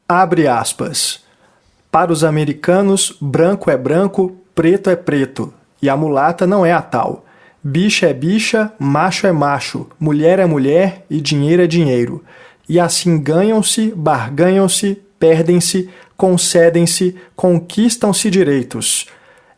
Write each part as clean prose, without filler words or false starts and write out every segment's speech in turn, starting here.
Abre aspas. Para os americanos, branco é branco, preto é preto, e a mulata não é a tal. Bicha é bicha, macho é macho, mulher é mulher e dinheiro é dinheiro. E assim ganham-se, barganham-se, perdem-se, concedem-se, conquistam-se direitos.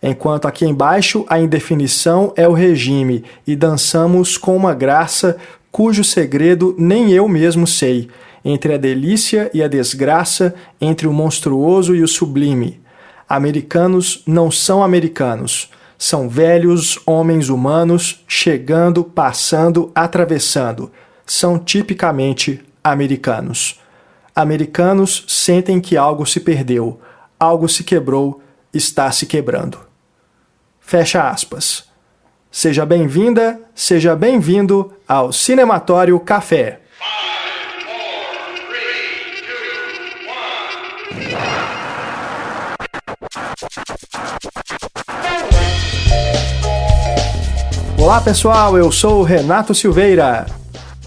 Enquanto aqui embaixo a indefinição é o regime e dançamos com uma graça cujo segredo nem eu mesmo sei, entre a delícia e a desgraça, entre o monstruoso e o sublime. Americanos não são americanos, são velhos homens humanos chegando, passando, atravessando. São tipicamente americanos. Americanos sentem que algo se perdeu, algo se quebrou, está se quebrando. Fecha aspas. Seja bem-vinda, seja bem-vindo ao Cinematório Café. 5, 4, 3, 2, 1. Olá pessoal, eu sou o Renato Silveira.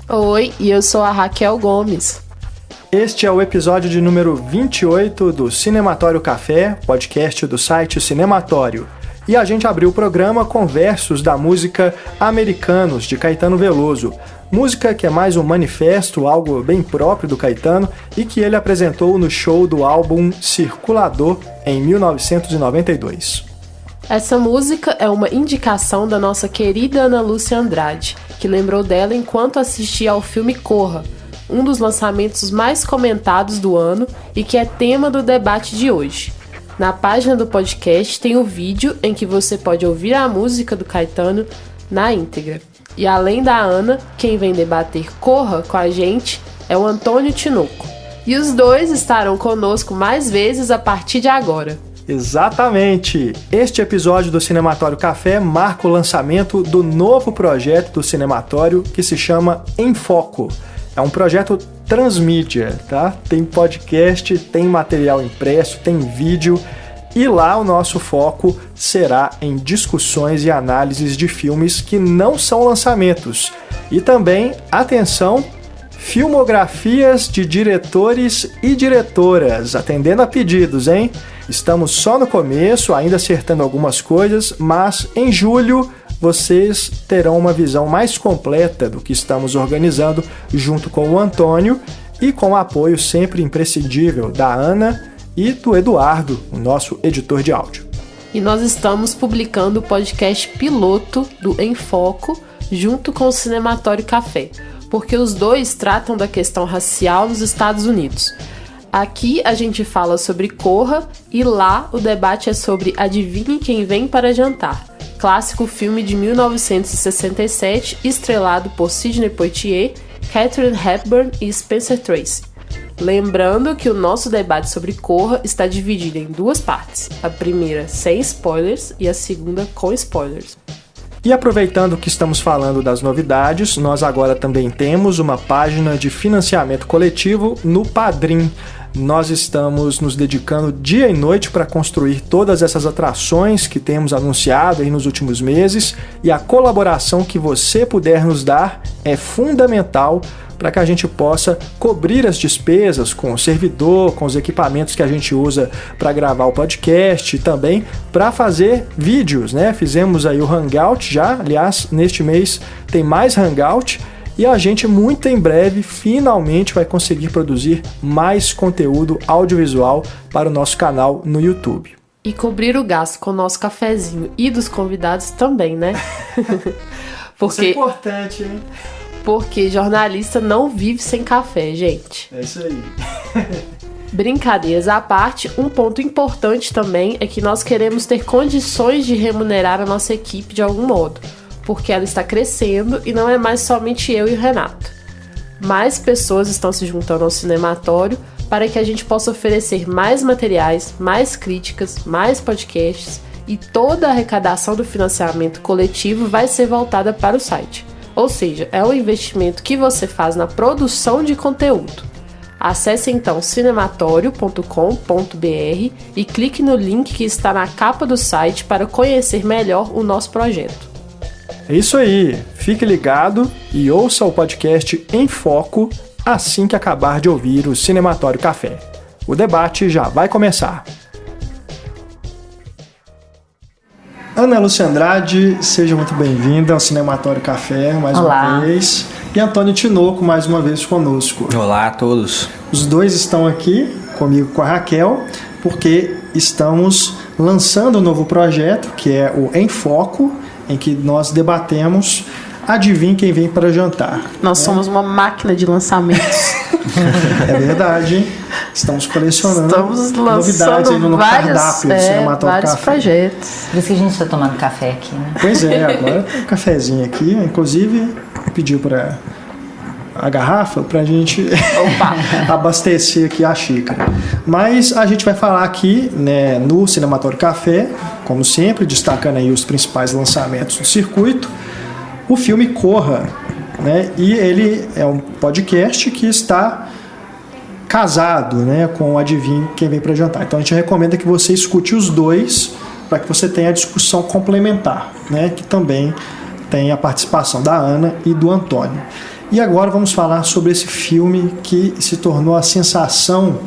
Oi, e eu sou a Raquel Gomes. Este é o episódio de número 28 do Cinematório Café, podcast do site Cinematório. E a gente abriu o programa com versos da música Americanos, de Caetano Veloso. Música que é mais um manifesto, algo bem próprio do Caetano, e que ele apresentou no show do álbum Circulador, em 1992. Essa música é uma indicação da nossa querida Ana Lúcia Andrade, que lembrou dela enquanto assistia ao filme Corra, um dos lançamentos mais comentados do ano e que é tema do debate de hoje. Na página do podcast tem o vídeo em que você pode ouvir a música do Caetano na íntegra. E além da Ana, quem vem debater Corra com a gente é o Antônio Tinoco. E os dois estarão conosco mais vezes a partir de agora. Exatamente! Este episódio do Cinematório Café marca o lançamento do novo projeto do Cinematório que se chama Em Foco. É um projeto transmídia, tá? Tem podcast, tem material impresso, tem vídeo e lá o nosso foco será em discussões e análises de filmes que não são lançamentos. E também, atenção, filmografias de diretores e diretoras, atendendo a pedidos, hein? Estamos só no começo, ainda acertando algumas coisas, mas em julho vocês terão uma visão mais completa do que estamos organizando junto com o Antônio e com o apoio sempre imprescindível da Ana e do Eduardo, o nosso editor de áudio. E nós estamos publicando o podcast piloto do Em Foco junto com o Cinematório Café, porque os dois tratam da questão racial nos Estados Unidos. Aqui a gente fala sobre Corra e lá o debate é sobre Adivinhe Quem Vem para Jantar, clássico filme de 1967 estrelado por Sidney Poitier, Katharine Hepburn e Spencer Tracy. Lembrando que o nosso debate sobre Corra está dividido em duas partes, a primeira sem spoilers e a segunda com spoilers. E aproveitando que estamos falando das novidades, nós agora também temos uma página de financiamento coletivo no Padrim. Nós estamos nos dedicando dia e noite para construir todas essas atrações que temos anunciado aí nos últimos meses e a colaboração que você puder nos dar é fundamental para que a gente possa cobrir as despesas com o servidor, com os equipamentos que a gente usa para gravar o podcast e também para fazer vídeos, né? Fizemos aí o Hangout já, aliás, neste mês tem mais Hangout e a gente muito em breve finalmente vai conseguir produzir mais conteúdo audiovisual para o nosso canal no YouTube. E cobrir o gasto com o nosso cafezinho e dos convidados também, né? Isso é importante, hein? Porque jornalista não vive sem café, gente. É isso aí. Brincadeiras à parte, um ponto importante também é que nós queremos ter condições de remunerar a nossa equipe de algum modo, porque ela está crescendo e não é mais somente eu e o Renato. Mais pessoas estão se juntando ao Cinematório para que a gente possa oferecer mais materiais, mais críticas, mais podcasts e toda a arrecadação do financiamento coletivo vai ser voltada para o site. Ou seja, é um investimento que você faz na produção de conteúdo. Acesse então cinematório.com.br e clique no link que está na capa do site para conhecer melhor o nosso projeto. É isso aí, fique ligado e ouça o podcast Em Foco assim que acabar de ouvir o Cinematório Café. O debate já vai começar. Ana Lúcia Andrade, seja muito bem-vinda ao Cinematório Café mais uma vez. E Antônio Tinoco mais uma vez conosco. Olá a todos. Os dois estão aqui comigo, com a Raquel, porque estamos lançando um novo projeto, que é o Em Foco, em que nós debatemos Adivinha Quem Vem para Jantar. Nós somos uma máquina de lançamentos. É verdade, hein? Estamos colecionando novidades aí no cardápio do Cinematório vários Café. projetos. Por isso que a gente está tomando café aqui, né? Pois é, agora tem um cafezinho aqui. Inclusive, pediu para a garrafa para a gente abastecer aqui a xícara. Mas a gente vai falar aqui, né, no Cinematório Café, como sempre, destacando aí os principais lançamentos do circuito, o filme Corra, né? E ele é um podcast que está casado, né, com o Adivinha Quem Vem para Jantar. Então a gente recomenda que você escute os dois para que você tenha a discussão complementar, né, que também tem a participação da Ana e do Antônio. E agora vamos falar sobre esse filme que se tornou a sensação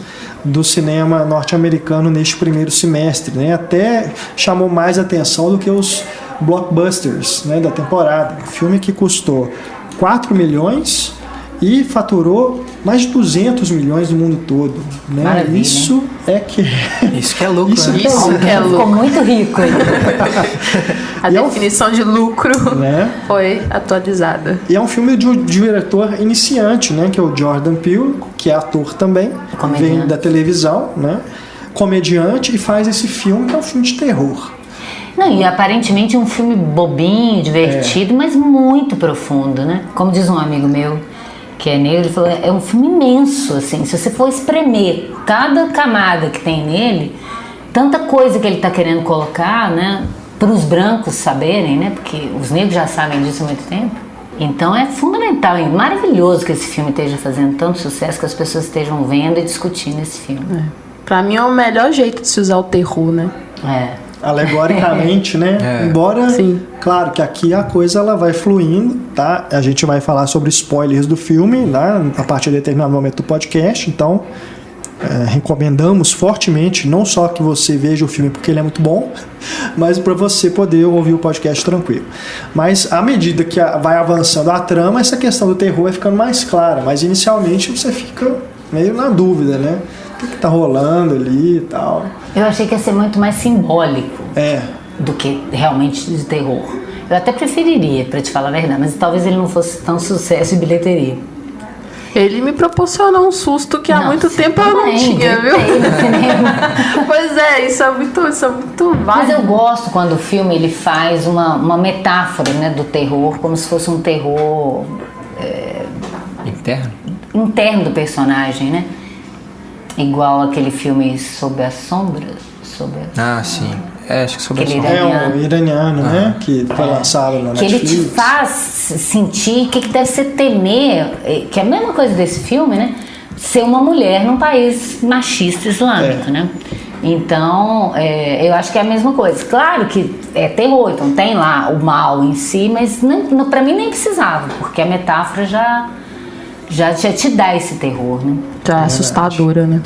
do cinema norte-americano neste primeiro semestre, né? Até chamou mais atenção do que os blockbusters, né, da temporada. Um filme que custou 4 milhões e faturou mais de 200 milhões no mundo todo, né? Maravilha, Isso é que é lucro, isso né? que é lucro. Ficou muito rico. A definição de lucro, né, foi atualizada. E é um filme de um diretor iniciante, né, que é o Jordan Peele, que é ator também, vem da televisão, né, comediante, e faz esse filme que é um filme de terror. Não, e aparentemente é um filme bobinho, divertido, mas muito profundo, né? Como diz um amigo meu, que é negro, ele falou, é um filme imenso, assim, se você for espremer cada camada que tem nele, tanta coisa que ele está querendo colocar, né, para os brancos saberem, né, porque os negros já sabem disso há muito tempo. Então é fundamental e maravilhoso que esse filme esteja fazendo tanto sucesso, que as pessoas estejam vendo e discutindo esse filme. Pra mim é o melhor jeito de se usar o terror, né? Alegoricamente, né? Embora, sim, claro que aqui a coisa ela vai fluindo, tá? A gente vai falar sobre spoilers do filme, né, a partir de determinado momento do podcast, então recomendamos fortemente, não só que você veja o filme porque ele é muito bom, mas para você poder ouvir o podcast tranquilo. Mas à medida que vai avançando a trama, essa questão do terror vai ficando mais clara, mas inicialmente você fica meio na dúvida, né? O que tá rolando ali e tal. Eu achei que ia ser muito mais simbólico do que realmente de terror. Eu até preferiria, pra te falar a verdade, mas talvez ele não fosse tão sucesso de bilheteria. Ele me proporcionou um susto que há muito tempo eu não tinha, viu? Pois é, isso é muito válido. Mas eu gosto quando o filme ele faz uma metáfora, né, do terror, como se fosse um terror interno do personagem, né? Igual aquele filme Sob a Sombra. Ah, sim. Acho que Sob a Sombra. É um iraniano, né? Que foi lançado na Netflix. Que ele te faz sentir que deve ser temer, que é a mesma coisa desse filme, né? Ser uma mulher num país machista islâmico, né? Então, eu acho que é a mesma coisa. Claro que é terror, então tem lá o mal em si, mas pra mim nem precisava, porque a metáfora já te dá esse terror, né? Já é assustadora, né?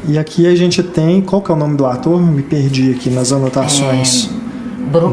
E aqui a gente tem... Qual que é o nome do ator? Me perdi aqui nas anotações.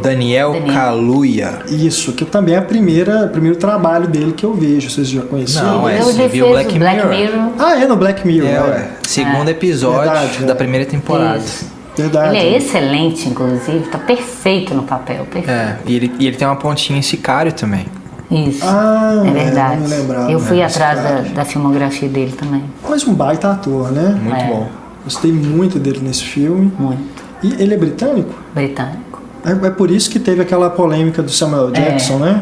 Daniel Kaluuya. Isso, que também é o primeiro trabalho dele que eu vejo. Vocês já conheciam? Não, você viu Black Mirror. Ah, é no Black Mirror. Segundo episódio da primeira temporada. Isso. Verdade. Ele é excelente, inclusive. Tá perfeito no papel. Perfeito. E ele tem uma pontinha em Sicário também. Isso, é verdade. Não me lembrava, eu fui atrás da filmografia dele também. Mas um baita ator, né? Muito bom. Gostei muito dele nesse filme. Muito. E ele é britânico? Britânico. É por isso que teve aquela polêmica do Samuel Jackson, né?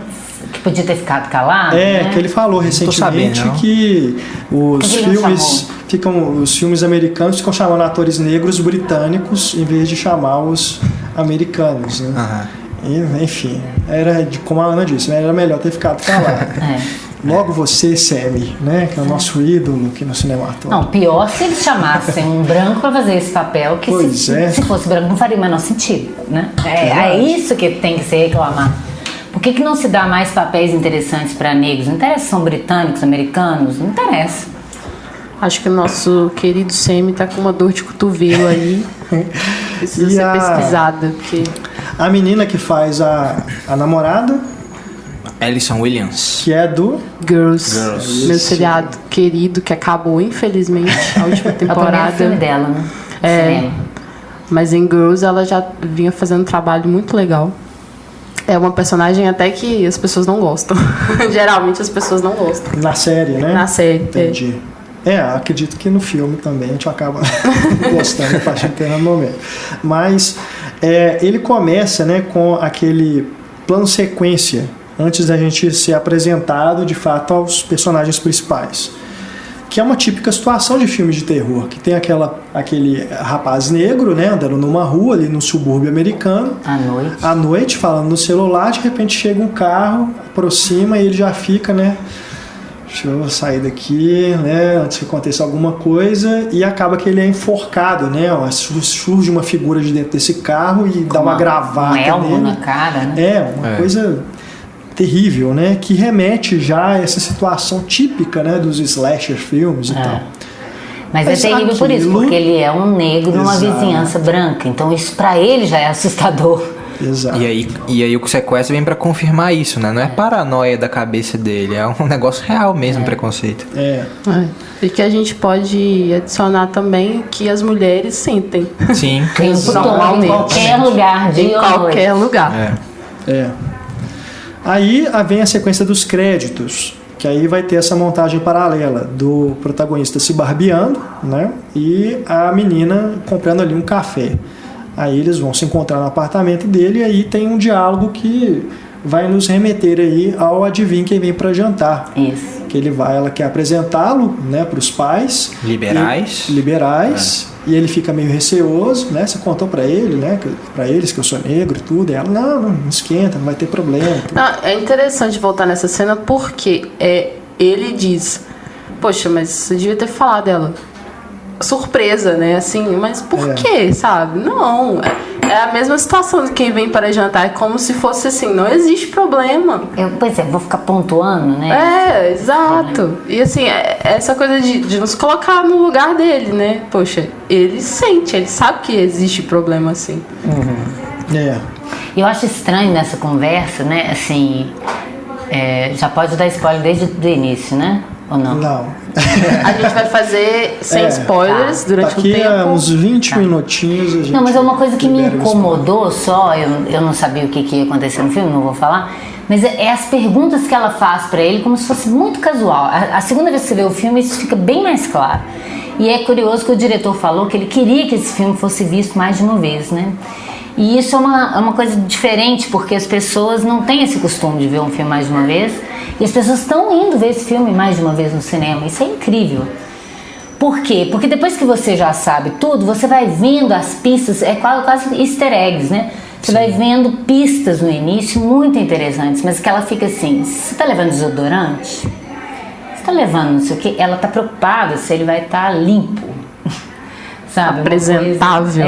Que podia ter ficado calado, né? Que ele falou recentemente que os filmes americanos ficam chamando atores negros britânicos em vez de chamar os americanos, né? E, enfim, como a Ana disse, né? Era melhor ter ficado calado. Logo você, Sammy, né? Que é o nosso ídolo aqui no Cinematório. Não, pior se eles chamassem um branco para fazer esse papel, que se fosse branco não faria o menor sentido, né? É isso que tem que se reclamar. Por que não se dá mais papéis interessantes para negros? Não interessa se são britânicos, americanos, não interessa. Acho que o nosso querido Semi tá com uma dor de cotovelo aí. Precisa ser pesquisada. Porque... A menina que faz a namorada... Alison Williams. Que é do... Girls. Meu seriado querido, que acabou, infelizmente, a última temporada. É o primeiro filme dela, né? É. Mas em Girls ela já vinha fazendo um trabalho muito legal. É uma personagem até que as pessoas não gostam. Geralmente as pessoas não gostam. Na série, né? Na série. Entendi. Acredito que no filme também a gente acaba gostando a partir de determinado momento. Mas ele começa, né, com aquele plano sequência antes da gente ser apresentado de fato aos personagens principais. Que é uma típica situação de filme de terror, que tem aquele rapaz negro, né, andando numa rua ali no subúrbio americano. À noite, falando no celular, de repente chega um carro, aproxima e ele já fica, né, deixa eu sair daqui, né, antes que aconteça alguma coisa, e acaba que ele é enforcado, né, surge uma figura de dentro desse carro e dá uma gravata um elmo nele. na cara, né? Uma coisa terrível, né, que remete já a essa situação típica, né, dos slasher filmes e tal. Mas é terrível por isso, porque ele é um negro numa vizinhança branca, então isso pra ele já é assustador. Exato. E aí o sequestro vem pra confirmar isso, né? Não é paranoia da cabeça dele, é um negócio real mesmo, preconceito. E que a gente pode adicionar também que as mulheres sentem. Sim. Em qualquer lugar, em qualquer lugar. Aí vem a sequência dos créditos, que aí vai ter essa montagem paralela do protagonista se barbeando, né, e a menina comprando ali um café. Aí eles vão se encontrar no apartamento dele e aí tem um diálogo que vai nos remeter aí ao adivinho quem vem para jantar. Isso. Que ela quer apresentá-lo, né, para os pais. Liberais. E ele fica meio receoso, né? Você contou pra ele, né? Pra eles que eu sou negro e tudo. E ela, não esquenta, não vai ter problema. É interessante voltar nessa cena porque ele diz, poxa, mas você devia ter falado dela. Surpresa, né? Assim, mas por quê, sabe? Não. É a mesma situação de quem vem para jantar. É como se fosse assim, não existe problema. Vou ficar pontuando, né? Exato. E assim, essa coisa de nos colocar no lugar dele, né? Poxa, ele sente, ele sabe que existe problema assim. Eu acho estranho nessa conversa, né? Assim, já pode dar spoiler desde o início, né? Ou não? Não. A gente vai fazer sem spoilers durante um tempo. Daqui a uns 20 minutinhos a gente... Não, mas é uma coisa que me incomodou só, eu não sabia o que ia acontecer no filme, não vou falar, mas é as perguntas que ela faz pra ele como se fosse muito casual. A segunda vez que você vê o filme, isso fica bem mais claro. E é curioso que o diretor falou que ele queria que esse filme fosse visto mais de uma vez, né? E isso é uma coisa diferente, porque as pessoas não têm esse costume de ver um filme mais de uma vez. E as pessoas estão indo ver esse filme mais de uma vez no cinema. Isso é incrível. Por quê? Porque depois que você já sabe tudo, você vai vendo as pistas, quase easter eggs, né? Você vai vendo pistas no início muito interessantes, mas que ela fica assim, você tá levando desodorante? Você tá levando não sei o quê? Ela tá preocupada se ele vai estar limpo. Sabe? Apresentável.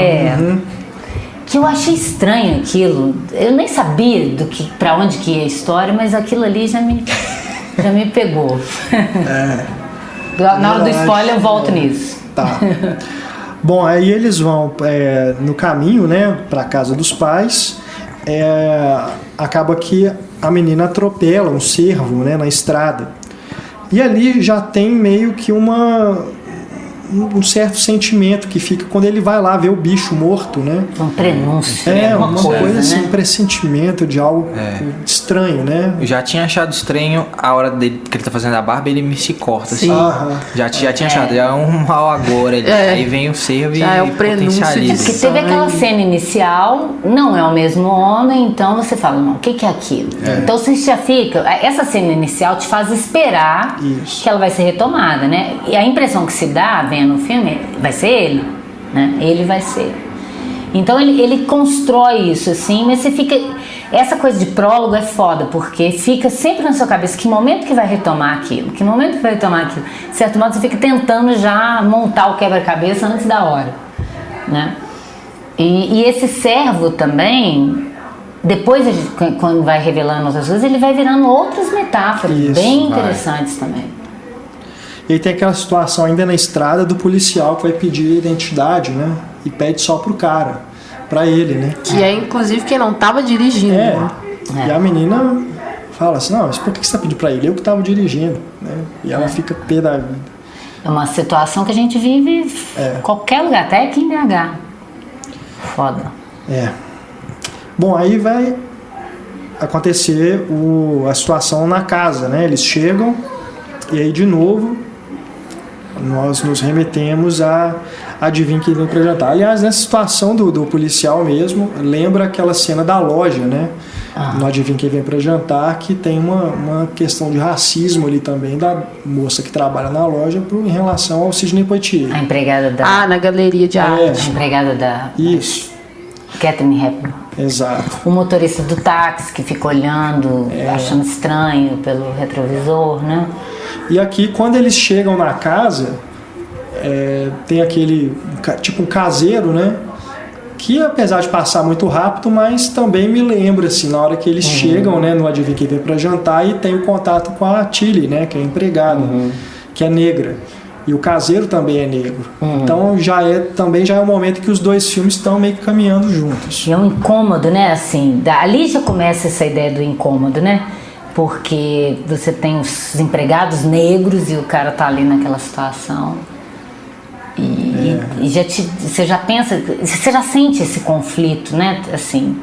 Que eu achei estranho aquilo. Eu nem sabia pra onde que ia a história, mas aquilo ali já me pegou. Na hora do spoiler eu volto nisso. Tá. Bom, aí eles vão no caminho, né, pra casa dos pais. Acaba que a menina atropela um cervo, né, na estrada. E ali já tem meio que um certo sentimento que fica quando ele vai lá ver o bicho morto, né? Um prenúncio. Uma coisa assim, um pressentimento de algo estranho, né? Eu já tinha achado estranho a hora dele, que ele tá fazendo a barba, ele se corta assim. Já tinha achado, já é um mal agora. Aí vem o cervo e potencializa. Porque teve aquela cena inicial, não é o mesmo homem, então você fala, não, o que é aquilo? Então você já fica, essa cena inicial te faz esperar que ela vai ser retomada, né? E a impressão que se dá, no filme, vai ser ele, né? Ele vai ser. Então ele constrói isso assim, mas você fica... Essa coisa de prólogo é foda, porque fica sempre na sua cabeça que momento que vai retomar aquilo, que momento que vai retomar aquilo. De certo modo, você fica tentando já montar o quebra-cabeça antes da hora, né? E esse servo também, depois, quando vai revelando outras coisas, ele vai virando outras metáforas bem interessantes também. E aí tem aquela situação ainda na estrada do policial que vai pedir identidade, né? E pede só pro cara, pra ele, né? Que é inclusive quem não tava dirigindo. Né? E a menina fala assim, não, mas por que você tá pedindo pra ele? Eu que tava dirigindo, né? E ela fica pé da vida. É uma situação que a gente vive em qualquer lugar, até aqui em BH. Foda. Bom, aí vai acontecer a situação na casa, né? Eles chegam e aí de novo nós nos remetemos a adivinha quem vem pra jantar. Aliás, nessa situação do policial mesmo, lembra aquela cena da loja, né? No Adivinha Quem Vem Pra Jantar, que tem uma questão de racismo ali também da moça que trabalha na loja em relação ao Sidney Poitier. A empregada da... na galeria de arte. A empregada da... Isso. Catherine Hepburn. Exato. O motorista do táxi que fica olhando, achando estranho pelo retrovisor, né? E aqui, quando eles chegam na casa, tem aquele, tipo um caseiro, né? Que apesar de passar muito rápido, mas também me lembra, assim, na hora que eles chegam, né, no Adivinha Quem Vem Pra Jantar e tem o contato com a Tilly, né, que é a empregada, que é negra. E o caseiro também é negro. Então também já é um momento que os dois filmes estão meio que caminhando juntos. E é um incômodo, né, assim, ali já começa essa ideia do incômodo, né? Porque você tem os empregados negros e o cara tá ali naquela situação. E você já pensa, você já sente esse conflito, né? Assim.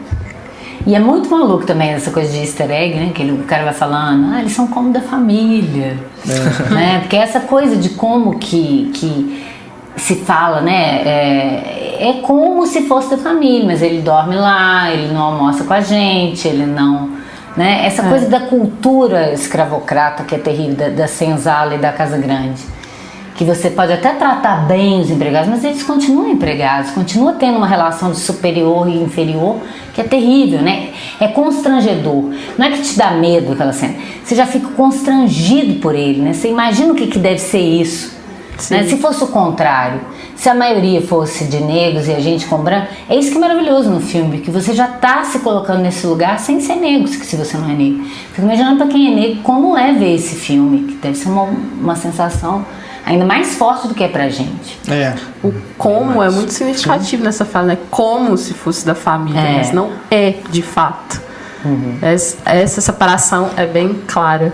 E é muito maluco também essa coisa de easter egg, né? Que o cara vai falando, eles são como da família. Né? Porque essa coisa de como que se fala, né? É como se fosse da família, mas ele dorme lá, ele não almoça com a gente, ele não... Né? Essa coisa da cultura escravocrata que é terrível, da senzala e da casa grande. Que você pode até tratar bem os empregados, mas eles continuam empregados, continuam tendo uma relação de superior e inferior que é terrível, né? É constrangedor. Não é que te dá medo aquela cena, você já fica constrangido por ele, né? Você imagina o que deve ser isso, né? Se fosse o contrário, se a maioria fosse de negros e a gente com branco, é isso que é maravilhoso no filme, que você já está se colocando nesse lugar sem ser negro, se você não é negro. Fico imaginando para quem é negro como é ver esse filme, que deve ser uma sensação ainda mais forte do que é pra gente. O como é muito significativo nessa fala, né? Como se fosse da família, mas não é de fato. Essa separação é bem clara.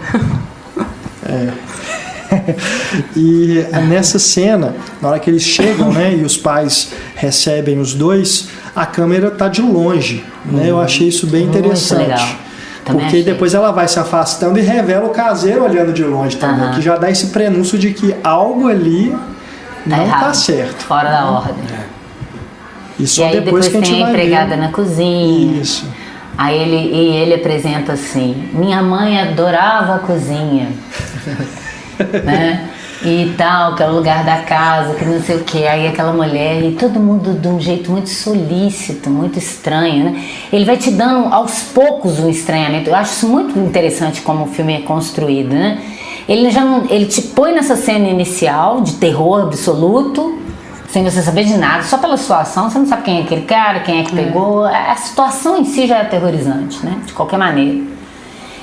E nessa cena, na hora que eles chegam, né, e os pais recebem os dois, a câmera tá de longe, né? Eu achei isso bem interessante. Legal. Porque depois ela vai se afastando e revela o caseiro olhando de longe também, que já dá esse prenúncio de que algo ali não tá certo. Fora da ordem. E só e aí depois que a gente tem a empregada na cozinha. Isso. Aí ele apresenta assim, minha mãe adorava a cozinha. Né? E tal, que é o lugar da casa, que não sei o que. Aí aquela mulher, e todo mundo de um jeito muito solícito, muito estranho, né? Ele vai te dando aos poucos um estranhamento. Eu acho isso muito interessante como o filme é construído, né? Ele te põe nessa cena inicial de terror absoluto, sem você saber de nada, só pela situação. Você não sabe quem é aquele cara, quem é que pegou. A situação em si já é aterrorizante, né? De qualquer maneira.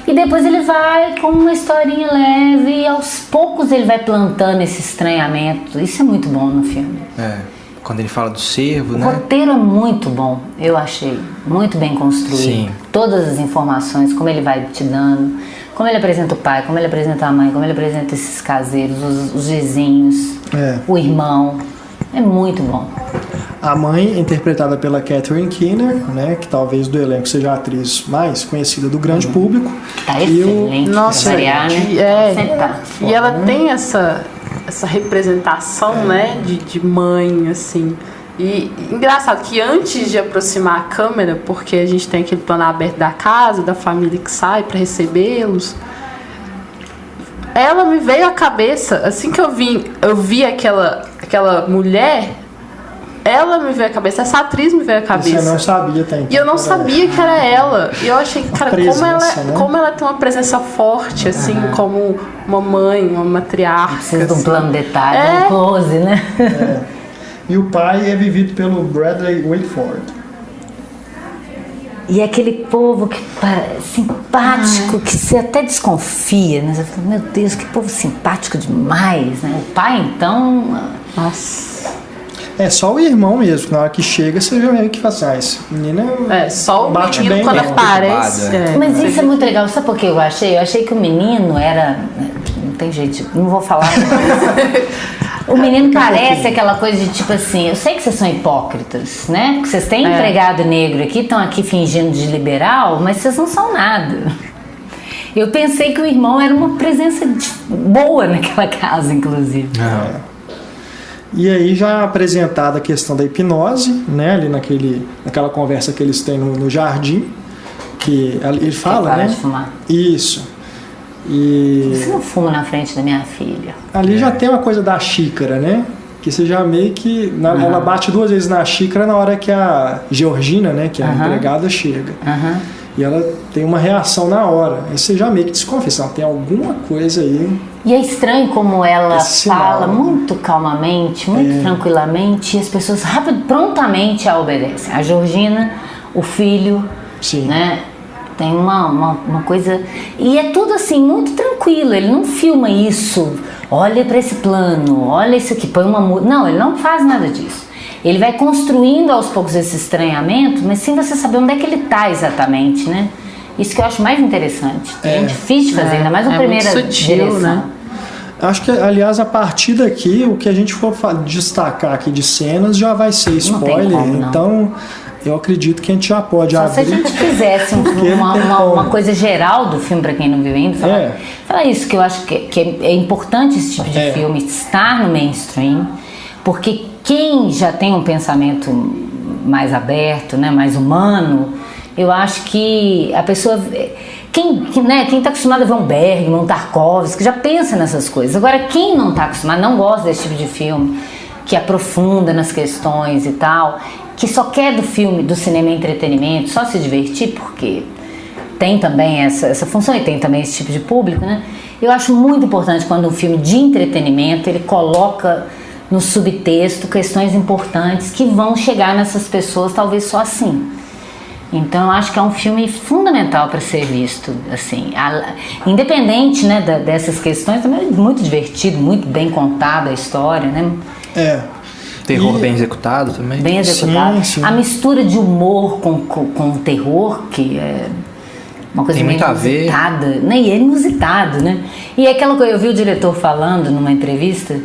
E depois ele vai com uma historinha leve e aos poucos ele vai plantando esse estranhamento. Isso é muito bom no filme. Quando ele fala do cervo, né? O roteiro é muito bom, eu achei. Muito bem construído. Sim. Todas as informações, como ele vai te dando, como ele apresenta o pai, como ele apresenta a mãe, como ele apresenta esses caseiros, os vizinhos, o irmão. É muito bom. A mãe, interpretada pela Catherine Keener, né, que talvez do elenco seja a atriz mais conhecida do grande público. Tá excelente. Nossa, variar, né? E ela tem essa representação, né, de mãe, assim. E engraçado que antes de aproximar a câmera, porque a gente tem aquele plano aberto da casa, da família que sai para recebê-los, ela me veio à cabeça, assim que eu vi aquela mulher, ela me veio à cabeça, essa atriz me veio à cabeça. Você não sabia, tá? E eu não sabia que era ela. E eu achei, cara, como ela tem uma presença forte, assim, como uma mãe, uma matriarca. Precisa de um plano detalhe, um close, né? E o pai é vivido pelo Bradley Whitford. E aquele povo que simpático, que você até desconfia, né? Você fala, meu Deus, que povo simpático demais, né? O pai, então... Nossa... É só o irmão mesmo, na hora que chega, você já meio que faz assim, esse menino só o bate menino bem quando mesmo. aparece. Mas isso é muito legal, sabe por que eu achei? Eu achei que o menino era... Não tem jeito, não vou falar. O menino parece aquela coisa de tipo assim, eu sei que vocês são hipócritas, né? Porque vocês têm empregado negro aqui, estão aqui fingindo de liberal, mas vocês não são nada. Eu pensei que o irmão era uma presença boa naquela casa, inclusive. E aí já apresentada a questão da hipnose, né? Ali naquela conversa que eles têm no jardim, que ele fala, né? De fumar. Isso. E você não fuma na frente da minha filha. Ali já tem uma coisa da xícara, né? Que você já meio que... Ela bate 2 vezes na xícara na hora que a Georgina, né? Que é a empregada, chega. E ela tem uma reação na hora. Aí você já meio que desconfia, tem alguma coisa aí. E é estranho como ela fala muito calmamente, muito tranquilamente, e as pessoas prontamente a obedecem. A Georgina, o filho, né? Tem uma coisa... E é tudo assim, muito tranquilo. Ele não filma isso. Olha para esse plano, olha isso aqui, põe uma música. Não, ele não faz nada disso. Ele vai construindo aos poucos esse estranhamento, mas sem você saber onde é que ele está exatamente, né? Isso que eu acho mais interessante. É difícil de fazer, ainda mais uma primeira sutil, direção. Né? Acho que, aliás, a partir daqui, o que a gente for destacar aqui de cenas já vai ser spoiler. Não tem como, então, eu acredito que a gente já pode abrir. Se a gente fizesse uma coisa geral do filme, para quem não viu ainda, falar isso, que eu acho que é importante esse tipo de filme estar no mainstream, porque quem já tem um pensamento mais aberto, né, mais humano, eu acho que a pessoa... Quem está acostumado a ver um Bergman, um Tarkovsky, já pensa nessas coisas. Agora, quem não está acostumado, não gosta desse tipo de filme, que aprofunda nas questões e tal, que só quer do filme, do cinema entretenimento, só se divertir, porque tem também essa função e tem também esse tipo de público, né? Eu acho muito importante quando um filme de entretenimento, ele coloca no subtexto questões importantes que vão chegar nessas pessoas talvez só assim. Então eu acho que é um filme fundamental para ser visto, assim, independente, né, dessas questões, também é muito divertido, muito bem contada a história, né? Terror bem executado também. Bem executado. Sim. A mistura de humor com terror, que é uma coisa meio inusitada, né? E é inusitado, né? E é aquela coisa, eu vi o diretor falando numa entrevista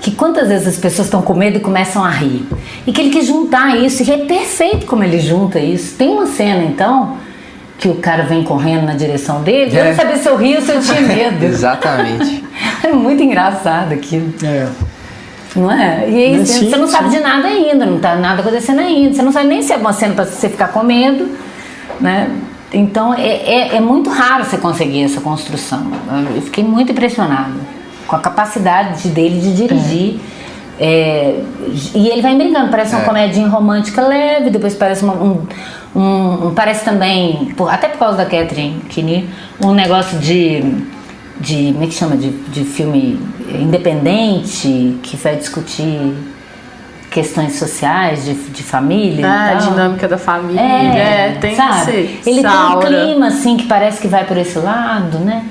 que quantas vezes as pessoas estão com medo e começam a rir. E que ele quis juntar isso, e é perfeito como ele junta isso. Tem uma cena, então, que o cara vem correndo na direção dele, eu não sabia se eu ria ou se eu tinha medo. Exatamente. É muito engraçado aquilo. Não é? E aí você não sabe de nada ainda, não tá nada acontecendo ainda. Você não sabe nem se é uma cena para você ficar com medo, né? Então, é muito raro você conseguir essa construção. Eu fiquei muito impressionada com a capacidade dele de dirigir. E ele vai brincando, parece uma comedinha romântica leve, depois parece parece também, até por causa da Catherine Keener, um negócio de como é que chama, de filme independente, que vai discutir questões sociais, de família. A dinâmica da família. Tem sabe? que ser. Ele tem um clima assim que parece que vai por esse lado, né?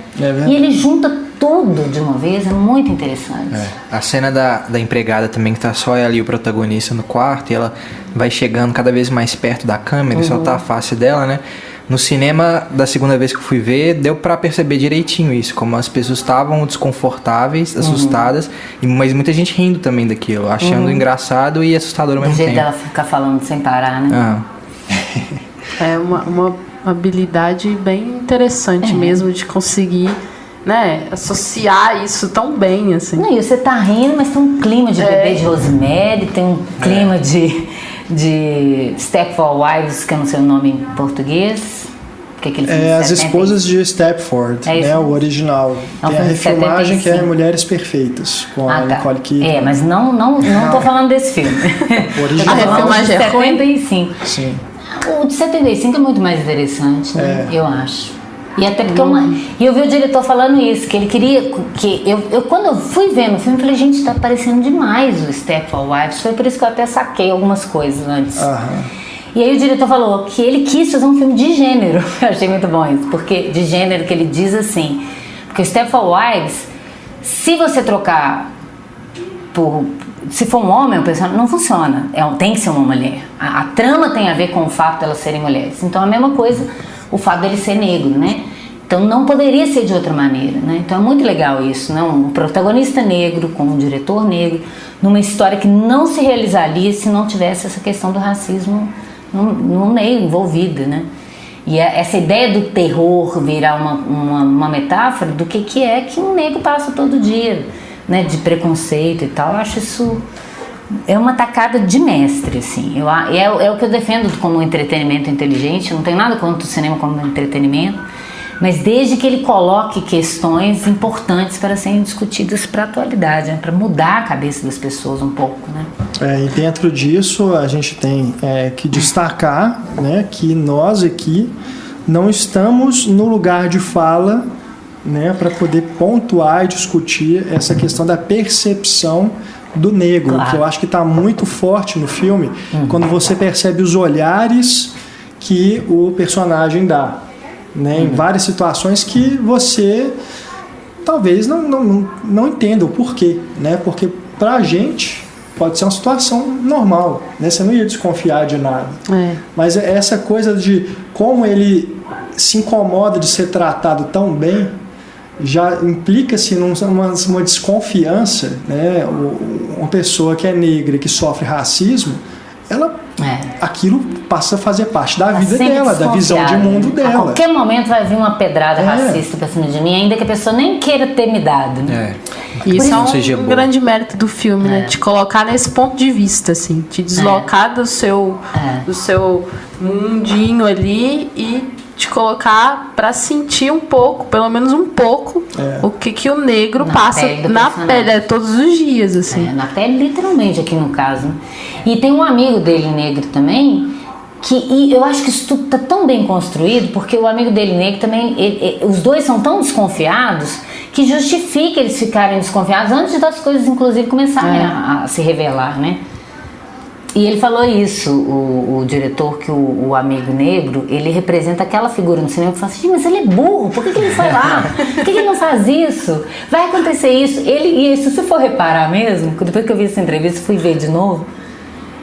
E ele junta tudo de uma vez, é muito interessante. A cena da empregada também, que tá só ali o protagonista no quarto, e ela vai chegando cada vez mais perto da câmera, e só tá a face dela, né? No cinema, da segunda vez que eu fui ver, deu pra perceber direitinho isso, como as pessoas estavam desconfortáveis, assustadas, mas muita gente rindo também daquilo, achando engraçado e assustador ao mesmo tempo. Do jeito dela ficar falando sem parar, né? É uma habilidade bem interessante mesmo de conseguir, né, associar isso tão bem, assim. Não, e você tá rindo, mas tem um clima de Bebê de Rosemary, tem um clima de Stepford Wives, que eu não sei o nome em português. Que é aquele filme As Esposas de Stepford, né, o original. Tem a refilmagem que é Mulheres Perfeitas, com a Nicole Kidman. Mas não tô falando desse filme. O original. A refilmagem é 75. Sim. O de 75 é muito mais interessante, né? Eu acho. E até porque e eu vi o diretor falando isso, que ele queria que eu quando eu fui ver no filme, eu falei, gente, tá parecendo demais o Stepford Wives. Foi por isso que eu até saquei algumas coisas antes. E aí o diretor falou que ele quis fazer um filme de gênero. Eu achei muito bom isso, porque de gênero que ele diz assim, porque o Stephen Wives, se você trocar se for um homem, o personagem não funciona. Tem que ser uma mulher. A trama tem a ver com o fato de elas serem mulheres. Então a mesma coisa, o fato dele ser negro, né? Então não poderia ser de outra maneira, né? Então é muito legal isso, né? Um protagonista negro com um diretor negro numa história que não se realizaria se não tivesse essa questão do racismo no meio envolvida, né? E essa ideia do terror virar uma metáfora do que é que um negro passa todo dia, né, de preconceito e tal. Eu acho isso é uma tacada de mestre, assim. É o que eu defendo como entretenimento inteligente. Eu não tenho nada contra o cinema como entretenimento, mas desde que ele coloque questões importantes para serem discutidas para a atualidade, né, para mudar a cabeça das pessoas um pouco, né? E dentro disso a gente tem que destacar, né, que nós aqui não estamos no lugar de fala, né, para poder pontuar e discutir essa questão da percepção do negro, claro, que eu acho que está muito forte no filme, quando você percebe os olhares que o personagem dá, né, em várias situações que você talvez não entenda o porquê, né, porque para a gente pode ser uma situação normal, né, você não ia desconfiar de nada, mas essa coisa de como ele se incomoda de ser tratado tão bem já implica-se numa desconfiança, né? Uma pessoa que é negra, que sofre racismo, aquilo passa a fazer parte da vida dela, da visão de mundo dela. A qualquer momento vai vir uma pedrada racista pra cima de mim, ainda que a pessoa nem queira ter me dado, né? Isso é um grande mérito do filme, né? Te colocar nesse ponto de vista, assim, te deslocar do seu mundinho ali e te colocar para sentir um pouco, pelo menos um pouco, o que o negro passa na pele todos os dias, assim. Na pele, literalmente, aqui no caso. E tem um amigo dele negro também, e eu acho que isso tudo tá tão bem construído, porque o amigo dele negro também, os dois são tão desconfiados que justifica eles ficarem desconfiados antes das coisas, inclusive, começarem a se revelar, né? E ele falou isso, o diretor, que o amigo negro, ele representa aquela figura no cinema que fala assim, mas ele é burro, por que ele foi lá? Por que ele não faz isso? Vai acontecer isso. E se você for reparar mesmo, depois que eu vi essa entrevista, fui ver de novo,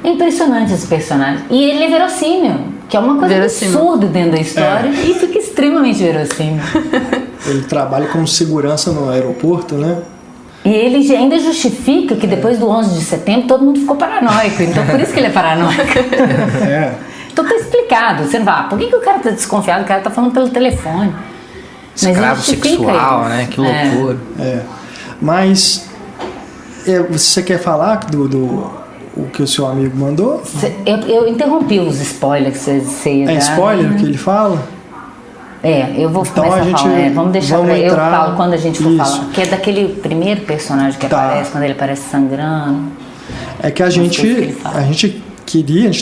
é impressionante esse personagem. E ele é verossímil, que é uma coisa absurda dentro da história, e fica extremamente verossímil. Ele trabalha como segurança no aeroporto, né? E ele ainda justifica que depois do 11 de setembro todo mundo ficou paranoico. Então por isso que ele é paranoico. Então tá explicado. Você não vai, por que o cara tá desconfiado? O cara tá falando pelo telefone. Escravo sexual, né? Que loucura. Mas você quer falar o que o seu amigo mandou? Eu interrompi os spoilers que você ia dar. É spoiler o que ele fala? Eu vou começar a falar. Vamos deixar eu falo quando a gente for falar. Que é daquele primeiro personagem que aparece, quando ele aparece sangrando. É que a gente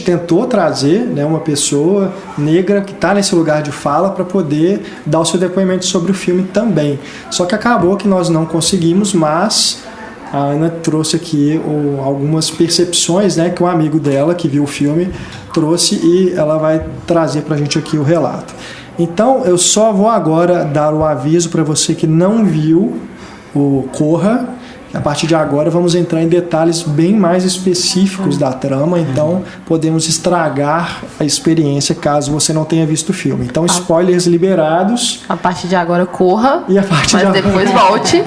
tentou trazer, né, uma pessoa negra que está nesse lugar de fala para poder dar o seu depoimento sobre o filme também. Só que acabou que nós não conseguimos, mas a Ana trouxe aqui algumas percepções, né, que um amigo dela que viu o filme trouxe, e ela vai trazer para a gente aqui o relato. Então, eu só vou agora dar o aviso para você que não viu o Corra. A partir de agora vamos entrar em detalhes bem mais específicos da trama, então podemos estragar a experiência caso você não tenha visto o filme. Então, spoilers liberados. A partir de agora, corra, e a partir mas depois volte.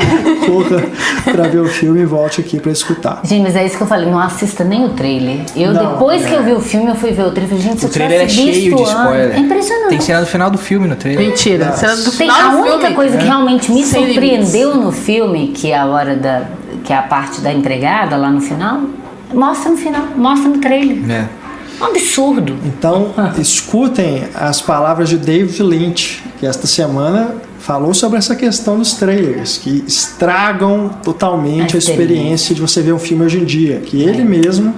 Corra para ver o filme e volte aqui para escutar. Gente, mas é isso que eu falei, não assista nem o trailer. Depois que eu vi o filme, eu fui ver o trailer e falei, gente, o trailer é cheio de spoiler. É impressionante. Tem cena do final do filme no trailer. Mentira, cena do final do filme. A única coisa que realmente me surpreendeu no filme, que é a hora que é a parte da empregada lá no final, mostra no trailer. Um absurdo. Então, escutem as palavras de David Lynch, que esta semana falou sobre essa questão dos trailers, que estragam totalmente a experiência de você ver um filme hoje em dia, que ele mesmo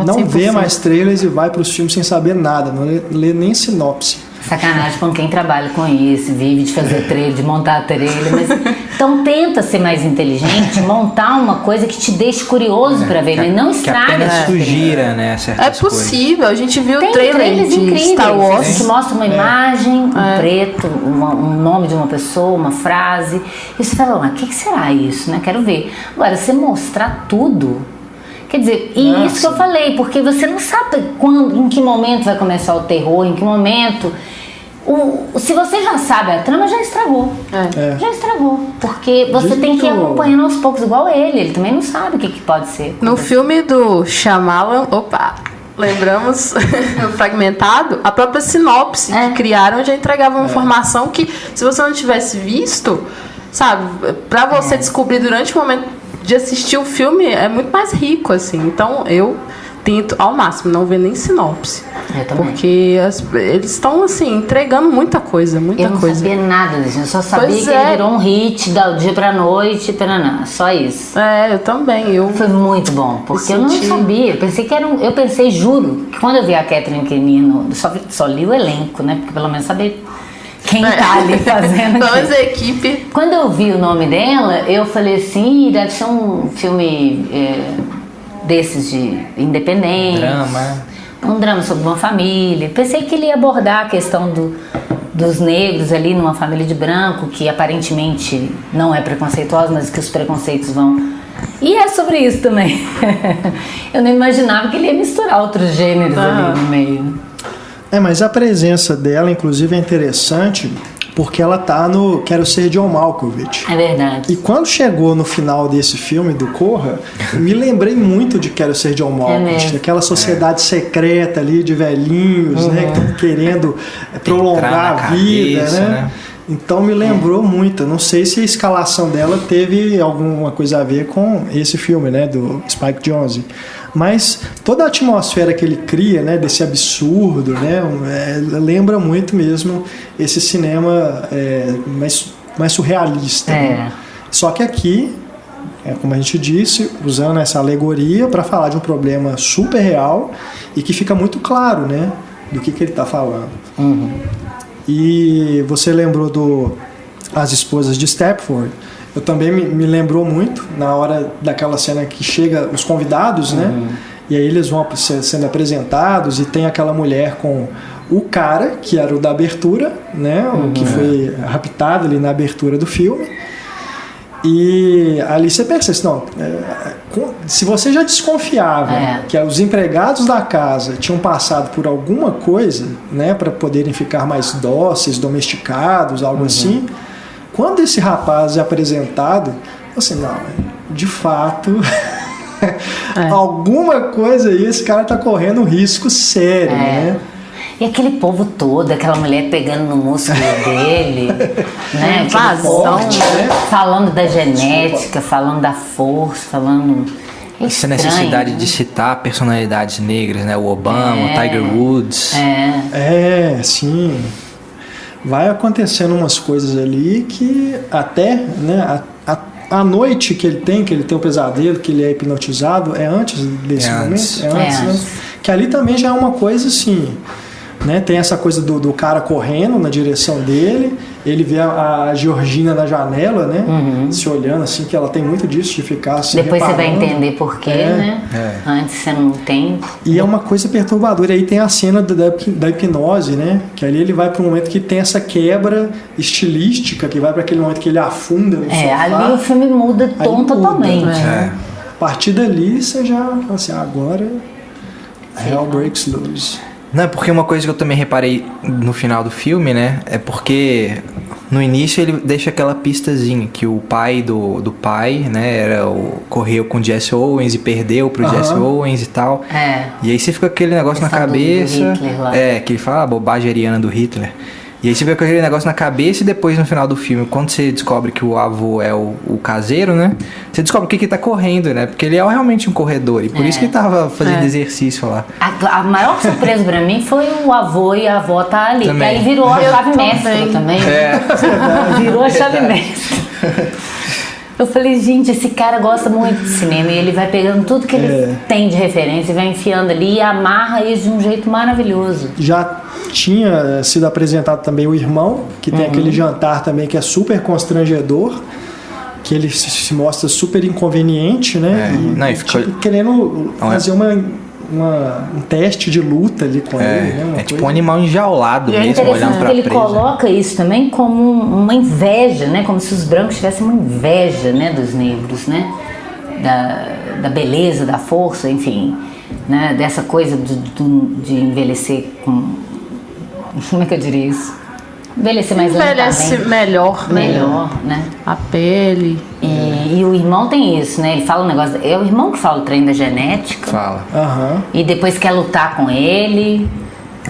não vê mais trailers e vai para os filmes sem saber nada, não lê nem sinopse. Sacanagem com quem trabalha com isso, vive de fazer trailer, de montar trailer, mas então tenta ser mais inteligente, montar uma coisa que te deixe curioso pra ver, mas não estraga. Que apenas sugira, né, certas possível, a gente viu tem o trailer de incríveis, Star Wars. que mostra uma imagem, um preto, um nome de uma pessoa, uma frase, e você fala, mas o que será isso, né? Quero ver. Agora, você mostrar tudo, quer dizer, e isso que eu falei, porque você não sabe quando, em que momento vai começar o terror, em que momento. Se você já sabe a trama, já estragou. Já estragou. Porque você tem que ir acompanhando aos poucos, igual ele também não sabe o que pode ser. No filme do Shyamalan, lembramos, fragmentado, a própria sinopse que criaram já entregava uma informação que, se você não tivesse visto, sabe, pra você descobrir durante o momento de assistir o filme, é muito mais rico, assim. Então, eu tento ao máximo não ver nem sinopse. Eu também. Porque eles estão, assim, entregando muita coisa, eu não sabia nada disso. Eu só sabia que ele virou um hit do dia pra noite, só isso. Eu também. Foi muito bom, porque eu não sabia. Eu pensei, juro, que quando eu vi a Catherine Keener, só li o elenco, né? Porque pelo menos saber quem tá ali fazendo. Pelo menos a equipe. Quando eu vi o nome dela, eu falei assim, deve ser um filme desses de independente. Um drama sobre uma família. Pensei que ele ia abordar a questão dos negros ali numa família de branco, que aparentemente não é preconceituosa, mas que os preconceitos vão. E é sobre isso também. Eu não imaginava que ele ia misturar outros gêneros ali no meio. Mas a presença dela, inclusive, é interessante, porque ela tá no Quero Ser John Malkovich. É verdade. E quando chegou no final desse filme, do Corra, me lembrei muito de Quero Ser John Malkovich. Daquela sociedade secreta ali de velhinhos, né? Que estão querendo prolongar a vida, cabeça, né? Então me lembrou muito. Não sei se a escalação dela teve alguma coisa a ver com esse filme, né? Do Spike Jonze. Mas toda a atmosfera que ele cria, né, desse absurdo, né, lembra muito mesmo esse cinema mais surrealista. Né? Só que aqui, como a gente disse, usando essa alegoria para falar de um problema super real e que fica muito claro, né, do que ele está falando. E você lembrou As Esposas de Stepford. Eu também me lembrou muito na hora daquela cena que chega os convidados, né? E aí eles vão sendo apresentados e tem aquela mulher com o cara, que era o da abertura, né? O que foi raptado ali na abertura do filme. E ali você pensa assim, se você já desconfiava que os empregados da casa tinham passado por alguma coisa, né? Para poderem ficar mais dóceis, domesticados, algo assim... Quando esse rapaz é apresentado, assim, não, de fato, alguma coisa aí, esse cara tá correndo um risco sério, né? E aquele povo todo, aquela mulher pegando no músculo dele, né? Forte, né? Falando da genética, falando da força, falando... Essa necessidade de citar personalidades negras, né? O Obama, o Tiger Woods. Sim. Vai acontecendo umas coisas ali que até, né, a noite que ele tem o pesadelo, que ele é hipnotizado, é antes desse momento? É antes, né? Que ali também já é uma coisa assim, né? Tem essa coisa do cara correndo na direção dele, ele vê a Georgina na janela, né? Se olhando assim, que ela tem muito disso de ficar assim. Depois você vai entender por quê, né? Antes você não tem. E é uma coisa perturbadora. E aí tem a cena da hipnose, né? Que ali ele vai para um momento que tem essa quebra estilística, que vai para aquele momento que ele afunda no sofá. Ali o filme muda totalmente. A partir dali você já fala assim, agora hell breaks loose. Não, porque uma coisa que eu também reparei no final do filme, né? É porque no início ele deixa aquela pistazinha que o pai do pai, né? Correu com o Jesse Owens e perdeu pro Jesse Owens e tal. E aí você fica com aquele negócio na cabeça. Do Hitler lá. Que ele fala a bobagem ariana do Hitler. E aí você fica com aquele negócio na cabeça e depois no final do filme, quando você descobre que o avô é o caseiro, né? Você descobre que ele tá correndo, né? Porque ele é realmente um corredor. E por isso que ele tava fazendo exercício lá. A maior surpresa pra mim foi o avô e a avó tá ali. Também. Aí virou a chave mestra também. Virou a chave mestra. Eu falei, gente, esse cara gosta muito de cinema e ele vai pegando tudo que ele tem de referência e vai enfiando ali e amarra isso de um jeito maravilhoso. Já tinha sido apresentado também o Irmão, que tem aquele jantar também que é super constrangedor, que ele se mostra super inconveniente, né? E ficou... tipo, querendo fazer um teste de luta ali com ele, né? Tipo um animal enjaulado mesmo, olhando pra presa. Ele presa. coloca isso também como uma inveja, né? Como se os brancos tivessem uma inveja, né, dos negros, né? Da beleza, da força, enfim, né? Dessa coisa de envelhecer com... Como é que eu diria isso? Envelhecer mais envelhece melhor, né? A pele. E o irmão tem isso, né? Ele fala um negócio. É o irmão que fala o trem da genética. Fala. E depois quer lutar com ele,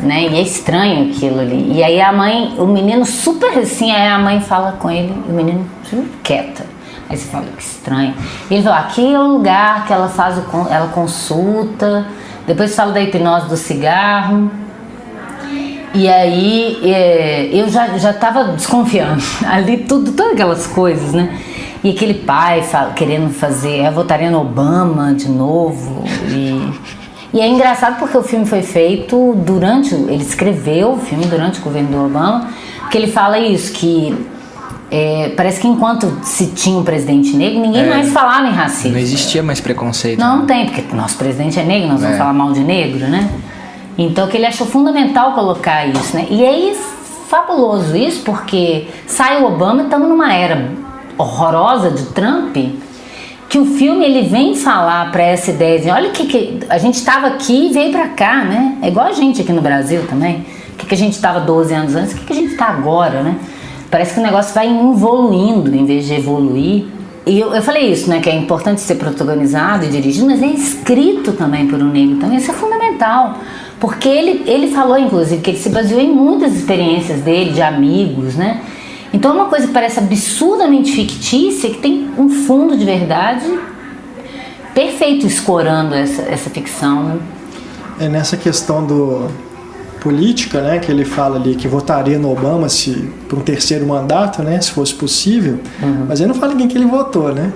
né? E é estranho aquilo ali. E aí a mãe, o menino super assim, aí a mãe fala com ele, e o menino super quieta. Aí você fala, que estranho. E ele fala, aqui é o lugar que ela faz, ela consulta. Depois fala da hipnose do cigarro. E aí eu já tava desconfiando ali, todas aquelas coisas, né? E aquele pai querendo fazer, eu votaria no Obama de novo. E é engraçado porque o filme foi feito ele escreveu o filme durante o governo do Obama, porque ele fala isso, que parece que enquanto se tinha um presidente negro, ninguém mais falava em racismo. Não existia mais preconceito. Não tem, porque nosso presidente é negro, nós vamos falar mal de negro, né? Então que ele achou fundamental colocar isso, né? E é fabuloso isso, porque sai o Obama, estamos numa era horrorosa de Trump, que o filme ele vem falar para essa ideia de, olha que a gente estava aqui e veio para cá, né? É igual a gente aqui no Brasil também. O que a gente estava 12 anos antes, o que a gente está agora, né? Parece que o negócio vai evoluindo em vez de evoluir. E eu falei isso, né? Que é importante ser protagonizado e dirigido, mas é escrito também por um negro também. Isso é fundamental. Porque ele falou, inclusive, que ele se baseou em muitas experiências dele, de amigos, né? Então é uma coisa que parece absurdamente fictícia, que tem um fundo de verdade perfeito escorando essa ficção, né? É nessa questão do política, né, que ele fala ali que votaria no Obama para um terceiro mandato, né, se fosse possível, mas ele não fala ninguém que ele votou, né?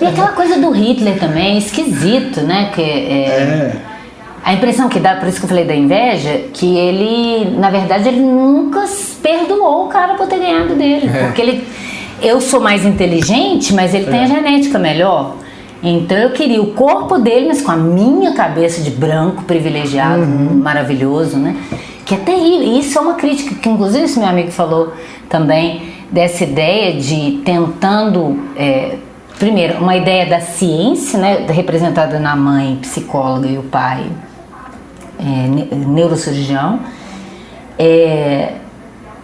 E aquela coisa do Hitler também, esquisito, né? A impressão que dá, por isso que eu falei da inveja, que ele, na verdade, ele nunca perdoou o cara por ter ganhado dele. Porque eu sou mais inteligente, mas ele tem a genética melhor. Então eu queria o corpo dele, mas com a minha cabeça de branco, privilegiado, maravilhoso, né? Que é terrível. Isso é uma crítica que, inclusive, esse meu amigo falou também, dessa ideia de tentando... primeiro, uma ideia da ciência, né, representada na mãe, psicóloga, e o pai, neurocirurgião,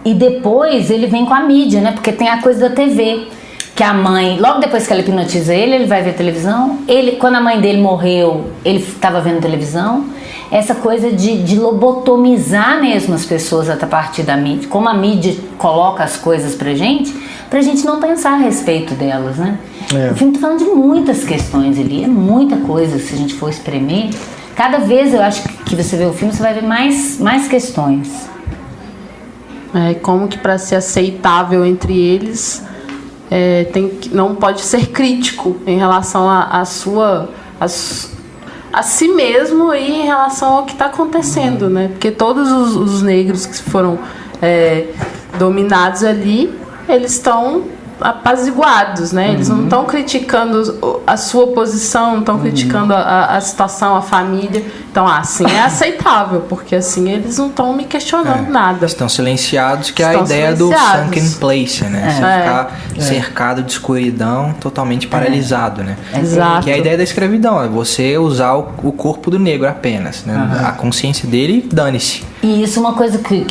e depois ele vem com a mídia, né, porque tem a coisa da TV, que a mãe, logo depois que ela hipnotiza ele vai ver televisão, quando a mãe dele morreu, ele estava vendo televisão, essa coisa de lobotomizar mesmo as pessoas a partir da mídia, como a mídia coloca as coisas pra gente não pensar a respeito delas, né? O filme tá falando de muitas questões ali, é muita coisa, se a gente for espremer. Cada vez eu acho que você vê o filme, você vai ver mais questões. Como que para ser aceitável entre eles, não pode ser crítico em relação a si mesmo e em relação ao que está acontecendo, né? Porque todos os negros que foram dominados ali, eles estão apaziguados, né? Eles não estão criticando a sua posição, não estão criticando a situação, a família. Então, assim é aceitável, porque assim eles não estão me questionando nada. Estão silenciados, que é a ideia do sunken place, né? Você ficar cercado de escuridão, totalmente paralisado, né? Exato. Que é a ideia da escravidão, é você usar o corpo do negro apenas, né? A consciência dele, dane-se. E isso é uma coisa que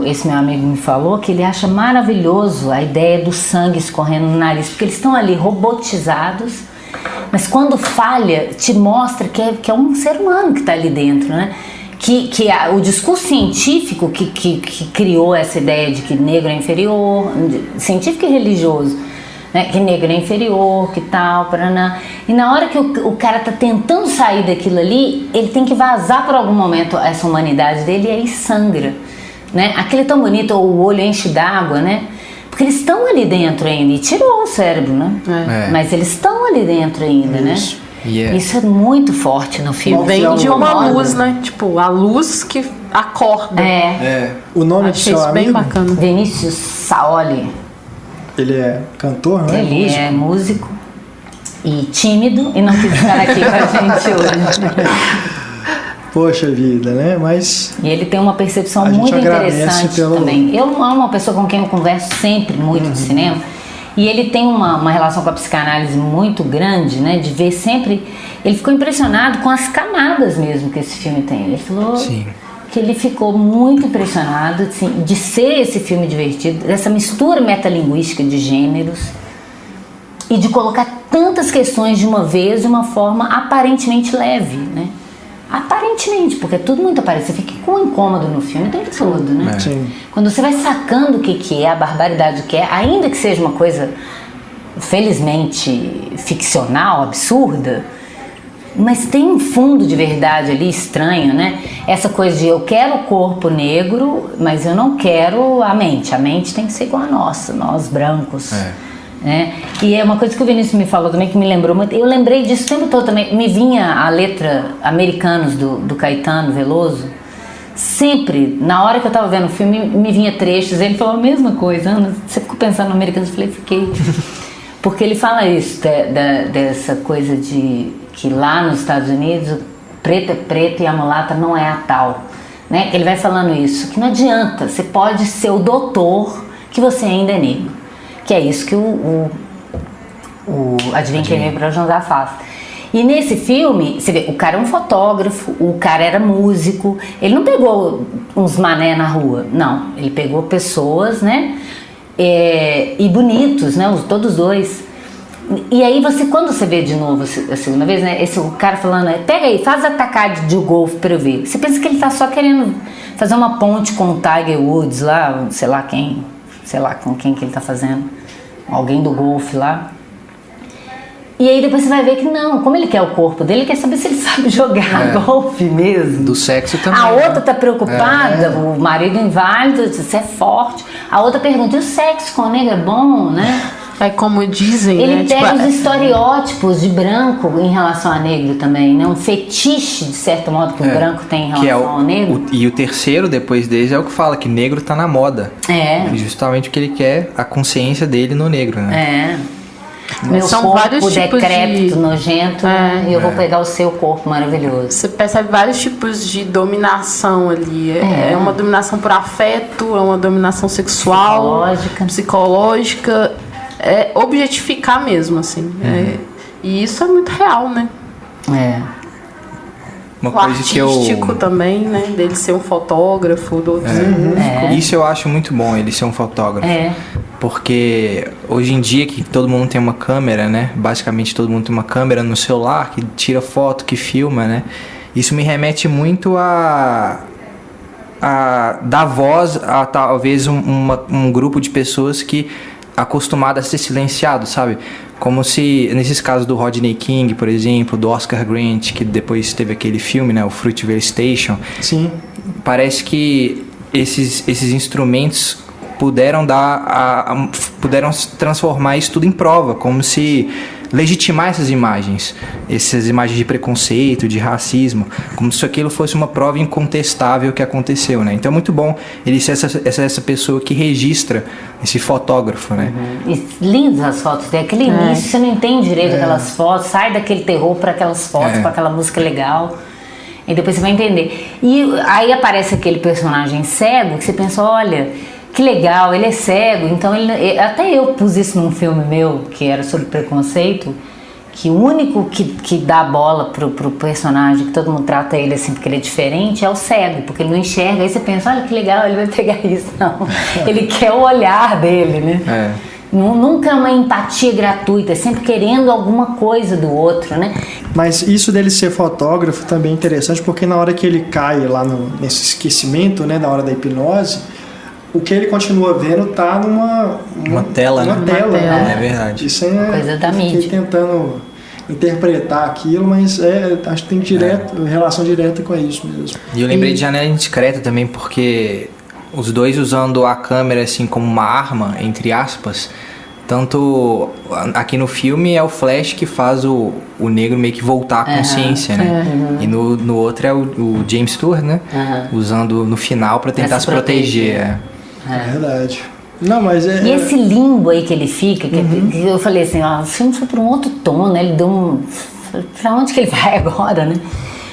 esse meu amigo me falou, que ele acha maravilhoso a ideia do sangue escorrendo no nariz, porque eles estão ali robotizados, mas quando falha, te mostra que é um ser humano que está ali dentro, né? O discurso científico que criou essa ideia de que negro é inferior, científico e religioso, né? Que negro é inferior, que tal, paraná. E na hora que o cara tá tentando sair daquilo ali, ele tem que vazar por algum momento essa humanidade dele e aí sangra, né? Aquele é tão bonito, o olho enche d'água, né? Porque eles estão ali dentro ainda, e tirou o cérebro, né? Mas eles estão ali dentro ainda, né? Isso é muito forte no filme. Vem de uma luz, né? Tipo, a luz que acorda. O nome do Achei seu isso bem amigo? bacana. Vinícius Saoli. Ele é cantor, não é? Ele é músico e tímido e não quis estar aqui com a gente hoje. Poxa vida, né? Mas E ele tem uma percepção a gente muito agradece interessante pelo- também. Eu amo uma pessoa com quem eu converso sempre muito de cinema. E ele tem uma relação com a psicanálise muito grande, né? De ver sempre... Ele ficou impressionado com as camadas mesmo que esse filme tem. Ele falou que ele ficou muito impressionado assim, de ser esse filme divertido, dessa mistura metalinguística de gêneros e de colocar tantas questões de uma vez de uma forma aparentemente leve, né? Aparentemente, porque é tudo muito aparente. Você fica com um incômodo no filme o tempo todo, né? Sim. Quando você vai sacando o que é, a barbaridade que é, ainda que seja uma coisa felizmente ficcional, absurda, mas tem um fundo de verdade ali estranho, né? Essa coisa de eu quero o corpo negro, mas eu não quero a mente. A mente tem que ser igual a nossa, nós brancos. Né? E é uma coisa que o Vinícius me falou também que me lembrou muito. Eu lembrei disso o tempo todo também. Me vinha a letra Americanos do Caetano Veloso. Sempre, na hora que eu tava vendo o filme, me vinha trechos. Ele falou a mesma coisa. Ana, você ficou pensando no Americanos? Eu falei, fiquei. Porque ele fala isso, dessa coisa de que lá nos Estados Unidos o preto é preto e a mulata não é a tal, né? Ele vai falando isso, que não adianta, você pode ser o doutor que você ainda é negro, que é isso que o Adivinha Quem Veio pra Jantar faz. E nesse filme, você vê, o cara é um fotógrafo, o cara era músico, ele não pegou uns mané na rua, não, ele pegou pessoas, né? E bonitos, né? Todos dois. E aí quando você vê de novo a segunda vez, né? O cara falando, pega aí, faz atacar de golfe pra eu ver. Você pensa que ele tá só querendo fazer uma ponte com o Tiger Woods lá, sei lá com quem que ele tá fazendo. Alguém do golfe lá. E aí depois você vai ver que não, como ele quer o corpo dele, ele quer saber se ele sabe jogar golfe mesmo. Do sexo também. A outra tá preocupada, o marido inválido, você é forte. A outra pergunta, e o sexo com o negro é bom, né? É como dizem, Ele né? pega Tipo, os estereótipos de branco em relação a negro também, né? Um fetiche, de certo modo, que o branco tem em relação ao negro. E o terceiro, depois deles, é o que fala que negro tá na moda. Justamente porque ele quer a consciência dele no negro, né? Meu São corpo vários tipos decrépito, de... nojento, e eu vou pegar o seu corpo maravilhoso. Você percebe vários tipos de dominação ali. É uma dominação por afeto, é uma dominação sexual, psicológica. É objetificar mesmo, assim. E isso é muito real, né? Uma O coisa que artístico também, né? Dele ser um fotógrafo, do outro ser músico. Isso eu acho muito bom, ele ser um fotógrafo. Porque hoje em dia que todo mundo tem uma câmera, né? Basicamente todo mundo tem uma câmera no celular que tira foto, que filma, né? Isso me remete muito a dar voz a talvez um grupo de pessoas que acostumado a ser silenciado, sabe? Como se, nesses casos do Rodney King, por exemplo, do Oscar Grant, que depois teve aquele filme, né, o Fruitvale Station. Sim. Parece que esses instrumentos puderam puderam transformar isso tudo em prova, como se legitimar essas imagens de preconceito, de racismo, como se aquilo fosse uma prova incontestável que aconteceu, né? Então é muito bom ele ser essa pessoa que registra, esse fotógrafo, né? E lindas as fotos dele, aquele início, você não entende direito aquelas fotos, sai daquele terror para aquelas fotos, com aquela música legal, e depois você vai entender. E aí aparece aquele personagem cego que você pensa, olha, que legal, ele é cego, então até eu pus isso num filme meu que era sobre preconceito, que o único que dá bola pro personagem, que todo mundo trata ele assim porque ele é diferente, é o cego, porque ele não enxerga. Aí você pensa, olha que legal, ele vai pegar isso. Não, ele quer o olhar dele, né? Nunca é uma empatia gratuita, é sempre querendo alguma coisa do outro, né? Mas isso dele ser fotógrafo também é interessante, porque na hora que ele cai lá nesse esquecimento, né, na hora da hipnose, o que ele continua vendo tá numa tela, né? É verdade. Isso é coisa da mídia. Fiquei tentando interpretar aquilo, mas acho que tem relação direta com isso mesmo. E eu lembrei de Janela Indiscreta também, porque os dois usando a câmera assim como uma arma, entre aspas. Tanto aqui no filme é o Flash que faz o negro meio que voltar à consciência, né? E no outro é o James Stewart, né? Usando no final pra tentar se proteger. É verdade. Não, mas E esse limbo aí que ele fica, que eu falei assim, ó, o filme foi pra um outro tom, né? Ele deu um... Pra onde que ele vai agora, né?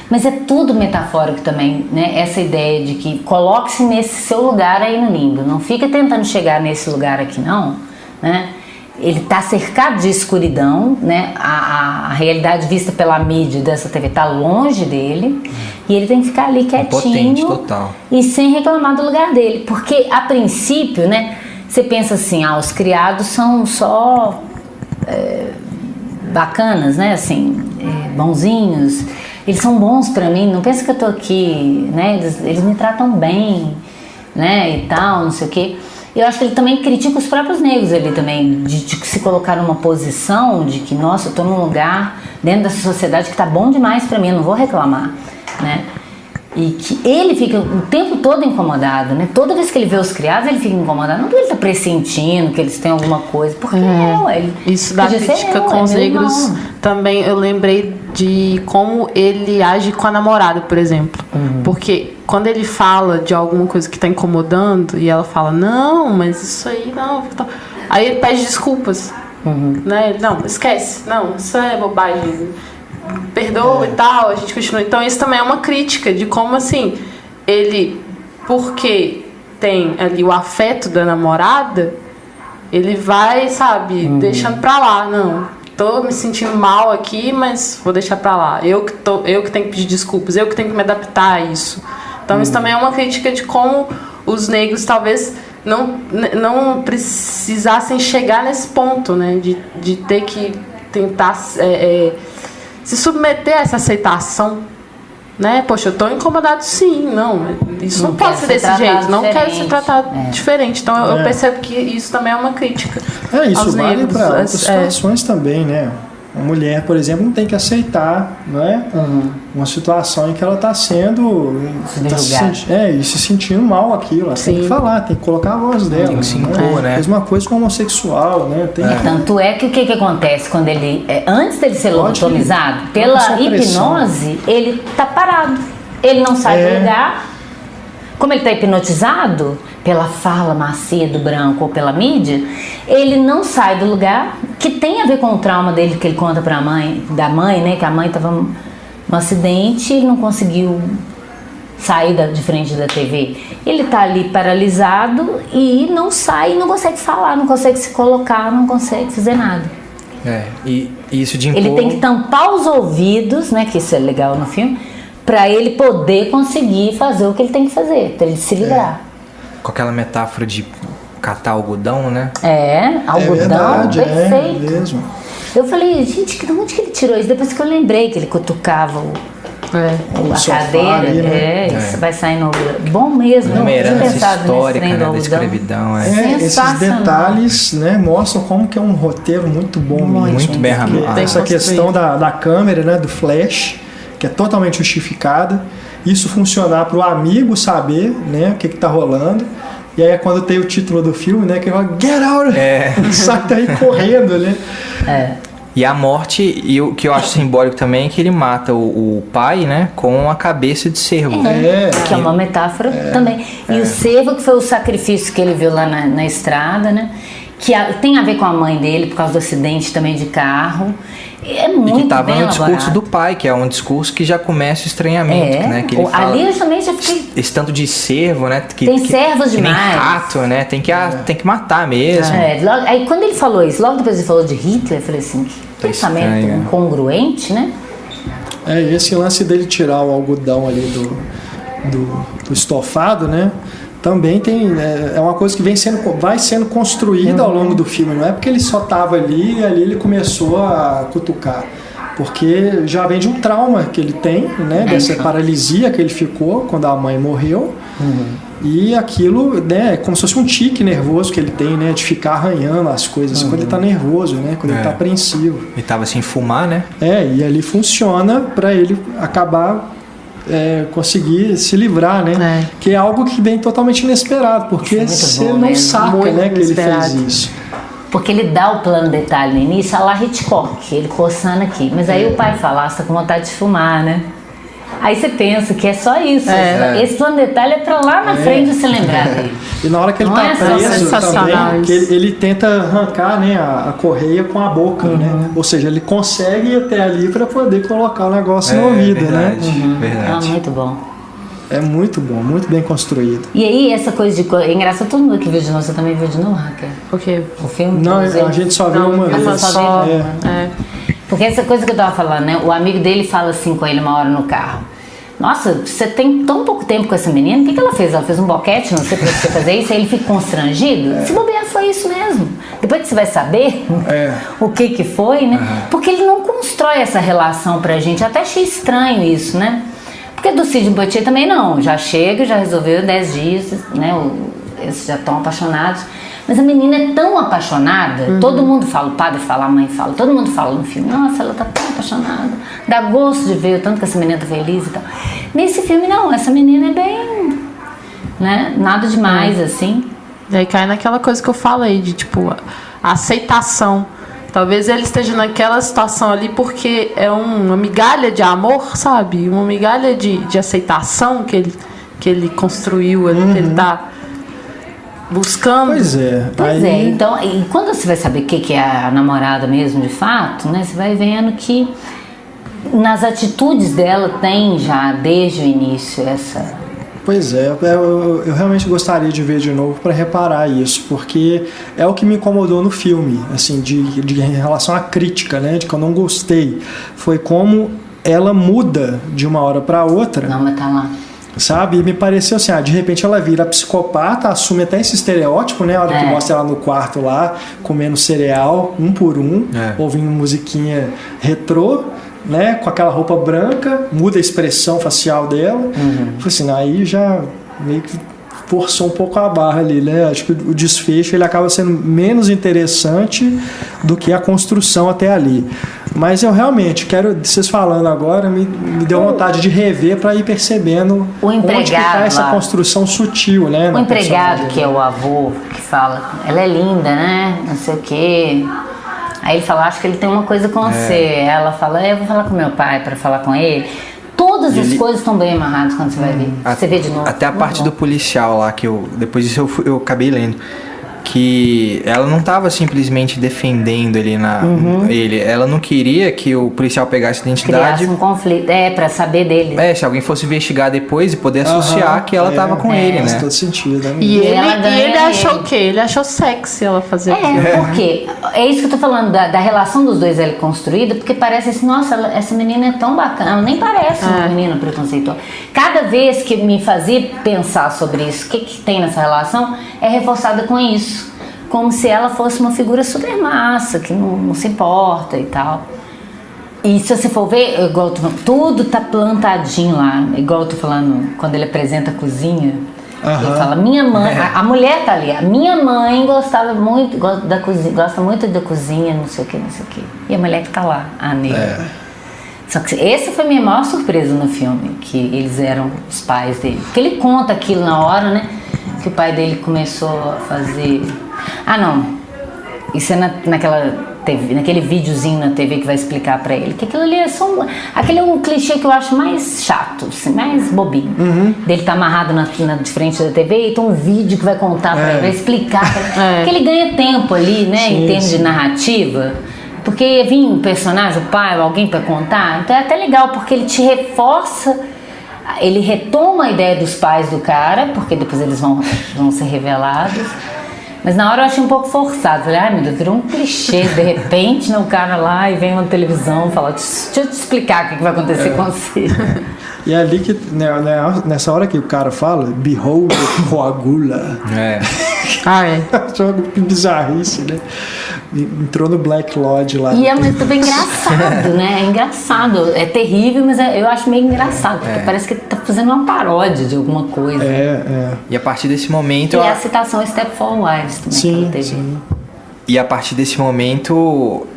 Mas é tudo metafórico também, né? Essa ideia de que coloque-se nesse seu lugar aí no limbo. Não fica tentando chegar nesse lugar aqui, não, né? Ele está cercado de escuridão, né? A realidade vista pela mídia dessa TV está longe dele e ele tem que ficar ali quietinho, impotente, total. E sem reclamar do lugar dele, porque a princípio, né? Você pensa assim, os criados são só bacanas, né? Assim, bonzinhos. Eles são bons pra mim. Não pensa que eu tô aqui, né? Eles me tratam bem, né? E tal, não sei o quê. Eu acho que ele também critica os próprios negros ali também, de se colocar numa posição de que, nossa, eu tô num lugar dentro dessa sociedade que tá bom demais pra mim, eu não vou reclamar, né? E que ele fica o tempo todo incomodado, né? Toda vez que ele vê os criados, ele fica incomodado. Não porque ele tá pressentindo que eles têm alguma coisa, porque isso da crítica com os negros também eu lembrei de como ele age com a namorada, por exemplo. Porque quando ele fala de alguma coisa que tá incomodando e ela fala, não, mas isso aí não. Aí ele pede desculpas. Né? Ele, não, esquece. Não, isso é bobagem. Perdoa e tal, a gente continua. Então isso também é uma crítica de como assim ele, porque tem ali o afeto da namorada, ele vai, sabe, deixando pra lá. Não, tô me sentindo mal aqui, mas vou deixar pra lá. Eu que tenho que pedir desculpas, eu que tenho que me adaptar a isso. Então isso também é uma crítica de como os negros talvez não precisassem chegar nesse ponto, né, de ter que tentar se submeter a essa aceitação, né? Poxa, eu tô incomodado sim, não, isso não pode ser desse jeito, não quero ser tratado diferente. Então eu percebo que isso também é uma crítica. Isso aos vale negros, para outras situações também, né? Uma mulher, por exemplo, não tem que aceitar, não é? Uma situação em que ela está sendo se sentindo mal aquilo. Ela tem que falar, tem que colocar a voz dela. Tem que se impor, né? Mesma coisa com o homossexual, né? Tanto é que o que acontece quando ele, antes dele ser lobotomizado, pela hipnose, ele tá parado. Ele não sai do lugar. Como ele está hipnotizado pela fala macia do branco ou pela mídia, ele não sai do lugar, que tem a ver com o trauma dele que ele conta para da mãe, né, que a mãe estava num acidente e ele não conseguiu sair de frente da TV. Ele está ali paralisado e não sai, não consegue falar, não consegue se colocar, não consegue fazer nada. E isso de impor... Ele tem que tampar os ouvidos, né, que isso é legal no filme, para ele poder conseguir fazer o que ele tem que fazer, para ele se livrar. Com aquela metáfora de catar algodão, né? Algodão, verdade, perfeito. Mesmo. Eu falei, gente, de onde que ele tirou isso? Depois que eu lembrei que ele cutucava a sofá cadeira, ali, né? Isso vai saindo bom mesmo. Uma Eu tinha herança pensado histórica, nesse né, da escravidão. Esses detalhes, né, mostram como que é um roteiro muito bom mesmo. Muito bem armado. Essa questão da câmera, né, do flash, que é totalmente justificada. Isso funcionar para o amigo saber, né, o que está rolando. E aí é quando tem o título do filme, né, que ele fala, get out! Sai daí correndo, né? E a morte, e o que eu acho simbólico também, é que ele mata o pai, né, com a cabeça de cervo. Que é uma metáfora também. E o cervo, que foi o sacrifício que ele viu lá na estrada, né? Que tem a ver com a mãe dele, por causa do acidente também de carro. É muito bem E que estava no elaborado. discurso do pai, que é um discurso que já começa o estranhamento, né? Que ele fala, ali eu também já fiquei... Esse tanto de cervo, né? Tem servos que demais. nem rato, né? Tem que matar mesmo. Aí quando ele falou isso, logo depois ele falou de Hitler, eu falei assim, que pensamento incongruente, né? Esse lance dele tirar o algodão ali do estofado, né? Também tem, é uma coisa que vai sendo construída ao longo do filme. Não é porque ele só estava ali e ali ele começou a cutucar. Porque já vem de um trauma que ele tem, né? Dessa paralisia que ele ficou quando a mãe morreu. E aquilo, né, é como se fosse um tique nervoso que ele tem, né? De ficar arranhando as coisas quando ele está nervoso, né? Quando ele está apreensivo. Ele estava sem fumar, né? E ali funciona para ele acabar conseguir se livrar, né? Que é algo que vem totalmente inesperado, porque você não saca, né, que ele fez isso. Porque ele dá o plano detalhe no início, a lá Hitchcock, ele coçando aqui. Mas aí o pai fala, você tá com vontade de fumar, né? Aí você pensa que é só isso. Esse plano detalhe é pra lá na frente você lembrar dele. E na hora que ele Não tá é preso também, que ele tenta arrancar, né, a correia com a boca, né? Ou seja, ele consegue ir até ali para poder colocar o negócio no ouvido, verdade, né? Verdade. Muito bom. É muito bom, muito bem construído. E aí, essa coisa de... É engraçado, todo mundo que viu de novo, você também viu de novo, Raquel? O quê? O filme? Não, a gente só viu uma vez. Só. Porque essa coisa que eu tava falando, né? O amigo dele fala assim com ele uma hora no carro. Nossa, você tem tão pouco tempo com essa menina, o que ela fez? Ela fez um boquete, não sei pra você fazer isso, aí ele fica constrangido. Se bobear, foi isso mesmo. Depois que você vai saber o que foi, né? Porque ele não constrói essa relação pra gente. Eu até achei estranho isso, né? Porque do Sidney Poitier também não. Já chega, já resolveu 10 dias, né? Eles já estão apaixonados. Mas a menina é tão apaixonada, todo mundo fala, o padre fala, a mãe fala, todo mundo fala no filme, nossa, ela tá tão apaixonada, dá gosto de ver o tanto que essa menina tá feliz e tal. Nesse filme não, essa menina é bem, né, nada demais, assim. E aí cai naquela coisa que eu falei, de tipo, a aceitação. Talvez ele esteja naquela situação ali porque é uma migalha de amor, sabe? Uma migalha de aceitação que ele construiu ali, que ele tá buscando. Pois é. Então, e quando você vai saber o que é a namorada mesmo, de fato, né? Você vai vendo que nas atitudes dela tem já, desde o início, essa... Pois é, eu realmente gostaria de ver de novo para reparar isso, porque é o que me incomodou no filme, assim, em relação à crítica, né? De que eu não gostei. Foi como ela muda de uma hora para outra. Não, mas tá lá. Sabe? E me pareceu assim, de repente ela vira psicopata, assume até esse estereótipo, né? A hora que mostra ela no quarto lá, comendo cereal, um por um, ouvindo musiquinha retrô, né? Com aquela roupa branca, muda a expressão facial dela. Assim, aí já meio que forçou um pouco a barra ali, né? Acho que o desfecho ele acaba sendo menos interessante do que a construção até ali. Mas eu realmente quero, vocês falando agora, me deu vontade de rever para ir percebendo onde que tá essa construção sutil, né? O empregado, que é o avô, que fala, ela é linda, né? Não sei o quê. Aí ele fala, acho que ele tem uma coisa com você. Ela fala, eu vou falar com meu pai para falar com ele. Todas as coisas estão bem amarradas quando você vai ver. Você vê de novo. Até a parte do policial lá, que depois disso eu acabei lendo. Que ela não estava simplesmente defendendo ele ele. Ela não queria que o policial pegasse a identidade. Criasse um conflito, pra saber dele. Se alguém fosse investigar depois e poder associar que ela estava com ele, né? Faz todo sentido, né? E ele achou o quê? Ele achou sexy ela fazer aquilo. Porque é isso que eu tô falando, da relação dos dois ali construída, porque parece assim, nossa, essa menina é tão bacana. Ela nem parece uma menina preconceituosa. Cada vez que me fazia pensar sobre isso, o que tem nessa relação, é reforçada com isso. Como se ela fosse uma figura super massa, que não se importa e tal. E se você for ver, igual eu tô falando, tudo tá plantadinho lá. Igual eu tô falando, quando ele apresenta a cozinha, ele fala, minha mãe, a mulher tá ali, a minha mãe gosta muito da cozinha, não sei o que. E a mulher que tá lá, a negra. Só que essa foi a minha maior surpresa no filme, que eles eram os pais dele. Porque ele conta aquilo na hora, né? Que o pai dele começou a fazer... Isso é naquela TV, naquele videozinho na TV que vai explicar pra ele. Que aquilo ali é só aquele é um clichê que eu acho mais chato, assim, mais bobinho. Dele tá amarrado de frente da TV e tem um vídeo que vai contar pra ele, vai explicar. Porque ele ganha tempo ali, né? Em termos de narrativa. Porque vir um personagem, o pai, alguém pra contar. Então é até legal, porque ele te reforça... Ele retoma a ideia dos pais do cara, porque depois eles vão ser revelados. Mas na hora eu achei um pouco forçado. Falei, meu Deus, virou um clichê. De repente, o cara lá e vem uma televisão e fala, deixa eu te explicar o que vai acontecer com você. E é ali que, nessa hora que o cara fala, behold, coagula. Que bizarrice, né? Entrou no Black Lodge lá. E é também engraçado, né? É engraçado. É terrível, mas eu acho meio engraçado. Porque parece que tá fazendo uma paródia de alguma coisa. E a partir desse momento... E a citação Stepford Wives também. Sim. E a partir desse momento...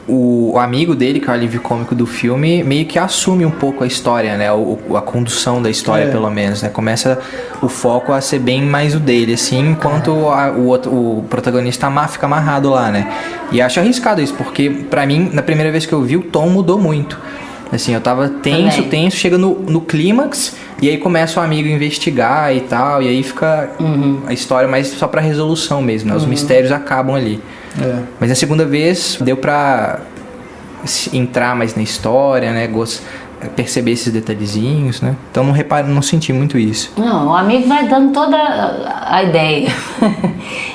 o amigo dele, que é o alívio cômico do filme, meio que assume um pouco a história, né? A condução da história, pelo menos, né? Começa o foco a ser bem mais o dele, assim, enquanto o protagonista fica amarrado lá, né? E acho arriscado isso, porque pra mim, na primeira vez que eu vi, o tom mudou muito. Assim, eu tava tenso, chega no clímax, e aí começa o amigo a investigar e tal, e aí fica a história mais só pra resolução mesmo, né? Os mistérios acabam ali. Mas na segunda vez deu pra entrar mais na história, né? Perceber esses detalhezinhos, né? Então não senti muito isso. Não, o amigo vai dando toda a ideia.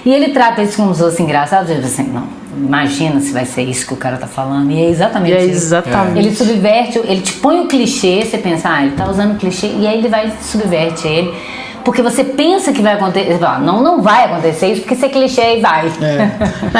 E ele trata isso como se fosse engraçado, tipo assim, não, imagina se vai ser isso que o cara tá falando. E é exatamente isso. Ele subverte, ele te põe o clichê, você pensa, ele tá usando o clichê, e aí ele vai subverte ele. Porque você pensa que vai acontecer, não vai acontecer isso, porque você clichê e vai.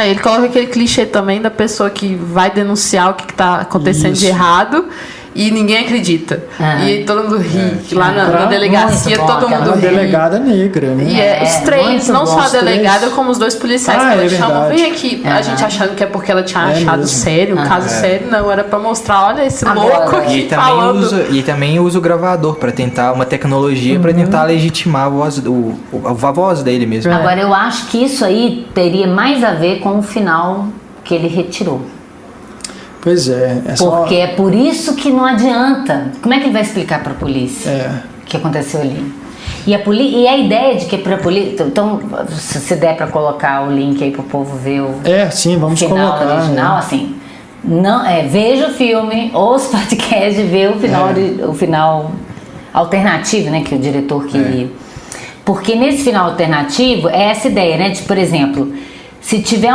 Ele coloca aquele clichê também da pessoa que vai denunciar o que tá acontecendo de errado e ninguém acredita. E todo mundo ri. Lá na delegacia todo mundo Uma ri. delegada negra, né? E os três, não só a delegada, como os dois policiais que ela chama. verdade. Vem aqui, a gente achando que é porque ela tinha achado mesmo. sério, um caso sério. Não, era pra mostrar, olha esse louco aqui falando. E também usa o gravador pra tentar uma tecnologia pra tentar legitimar a voz dele mesmo. Agora, eu acho que isso aí teria mais a ver com o final que ele retirou. Pois é. Porque é por isso que não adianta. Como é que ele vai explicar pra polícia o que aconteceu ali? E a ideia de que pra polícia... Então, se der pra colocar o link aí pro povo ver o sim, vamos final colocar, original, assim... Não, veja o filme, ouça o podcast e vê o final alternativo, né, que o diretor queria. Porque nesse final alternativo é essa ideia, né, de, por exemplo, se tiver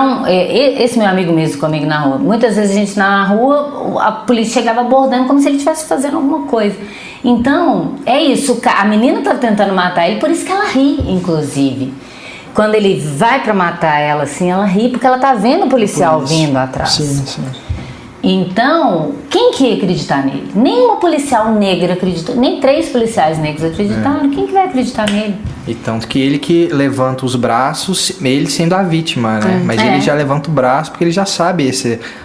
esse meu amigo mesmo comigo na rua, muitas vezes a gente na rua, a polícia chegava abordando como se ele estivesse fazendo alguma coisa. Então, é isso, a menina tá tentando matar ele, por isso que ela ri, inclusive. Quando ele vai pra matar ela, assim, ela ri porque ela tá vendo o policial vindo atrás. Sim. Então, quem que ia acreditar nele? Nenhuma policial negra acreditou, nem 3 policiais negros acreditaram. Quem que vai acreditar nele? E tanto que ele que levanta os braços, ele sendo a vítima, né? Mas ele já levanta o braço porque ele já sabe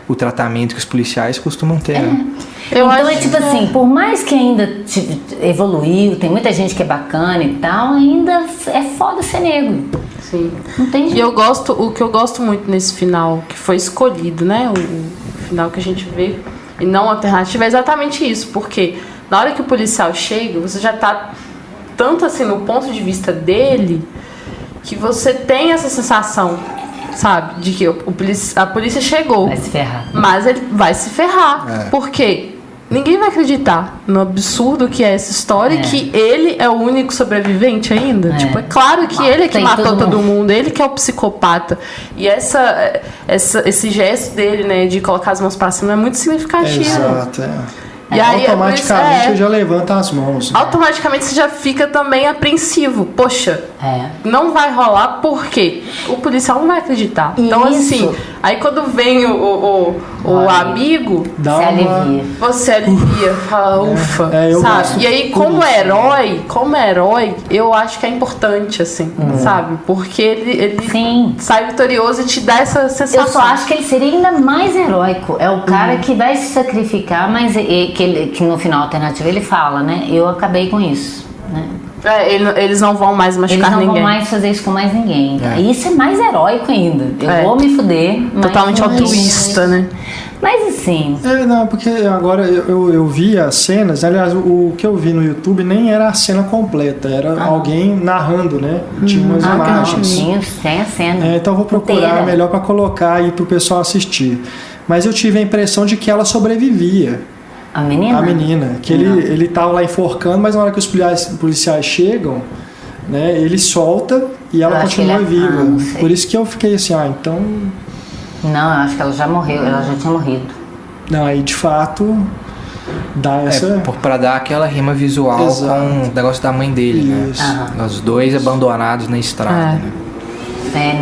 o tratamento que os policiais costumam ter, né? Então é tipo assim, por mais que ainda evoluiu, tem muita gente que é bacana e tal, ainda é foda ser negro. Sim. Não tem jeito. E o que eu gosto muito nesse final, que foi escolhido, né? O final que a gente vê, e não alternativa, é exatamente isso. Porque na hora que o policial chega, você já tá tanto assim no ponto de vista dele, que você tem essa sensação, sabe? De que a polícia chegou. Vai se ferrar. Mas ele vai se ferrar. Por quê? Ninguém vai acreditar no absurdo que é essa história e que ele é o único sobrevivente ainda. Tipo, é claro que ele é que matou todo mundo, ele que é o psicopata. E esse gesto dele, né, de colocar as mãos pra cima é muito significativo. Exato, E aí, automaticamente já levanta as mãos. Automaticamente você já fica também apreensivo. Poxa, não vai rolar porque o policial não vai acreditar. Então, assim, aí quando vem o amigo, você alivia, fala, ufa, sabe? E aí, como herói, eu acho que é importante, assim, sabe? Porque ele sai vitorioso e te dá essa sensação. Eu só acho que ele seria ainda mais heróico. É o cara que vai se sacrificar, mas que no final alternativo ele fala, né? Eu acabei com isso, né? Eles não vão mais machucar ninguém. Eles não vão mais fazer isso com mais ninguém. Isso é mais heróico ainda. Eu vou me fuder. Totalmente altruísta, né? Mas assim... Não, porque agora eu vi as cenas, aliás, o que eu vi no YouTube nem era a cena completa, era alguém narrando, né? Tinha umas imagens. Tem a cena. Então eu vou procurar melhor para colocar aí pro pessoal assistir. Mas eu tive a impressão de que ela sobrevivia. A menina? A menina. Que ele tava lá enforcando, mas na hora que os policiais chegam, né, ele solta e ela continua viva. Por isso que eu fiquei assim, então... Não, eu acho que ela já morreu, ela já tinha morrido. Não, aí de fato dá essa... Pra dar aquela rima visual com o negócio da mãe dele, né? Os dois abandonados na estrada, né?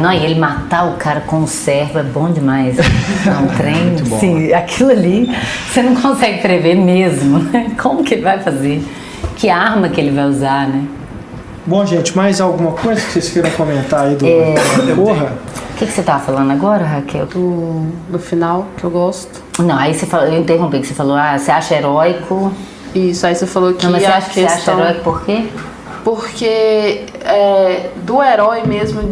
Não, e ele matar o cara com o servo é bom demais. É um trem, assim, aquilo ali você não consegue prever mesmo, né? Como que ele vai fazer? Que arma que ele vai usar, né? Bom, gente, mais alguma coisa que vocês queiram comentar aí do Corra? O que você tava falando agora, Raquel? Do final, que eu gosto. Não, aí você falou, eu interrompi, que você falou, você acha heróico? Isso, aí você falou que Não, mas você a acha que você acha heróico por quê? Porque do herói mesmo,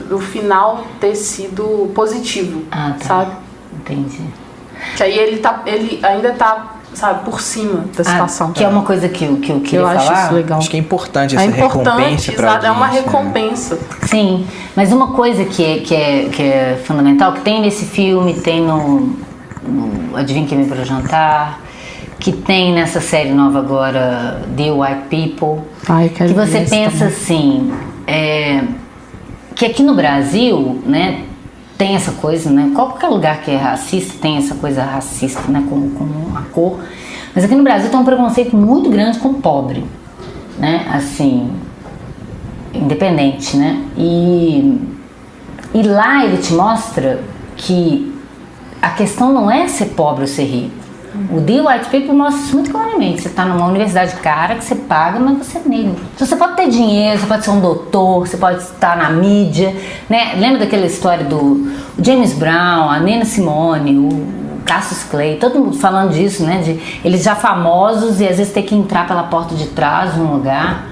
do final ter sido positivo, sabe? Entendi. Que aí ele ainda tá, sabe, por cima da situação. Que é uma coisa que eu queria falar. Acho isso legal. Acho que é importante essa recompensa pra audiência, é uma recompensa. Sim, mas uma coisa que é fundamental, que tem nesse filme, tem no Adivinha Quem Vem Para o Jantar, que tem nessa série nova agora, The White People, que você pensa assim, que aqui no Brasil, né, tem essa coisa, né, qualquer lugar que é racista tem essa coisa racista, né, com a cor, mas aqui no Brasil tem um preconceito muito grande com o pobre, né, assim, independente, né, e lá ele te mostra que a questão não é ser pobre ou ser rico. O The White People mostra isso muito claramente. Você está numa universidade cara que você paga, mas você é negro. Então você pode ter dinheiro, você pode ser um doutor, você pode estar na mídia, né? Lembra daquela história do James Brown, a Nina Simone, o Cassius Clay, todo mundo falando disso, né? De eles já famosos e às vezes ter que entrar pela porta de trás de um lugar.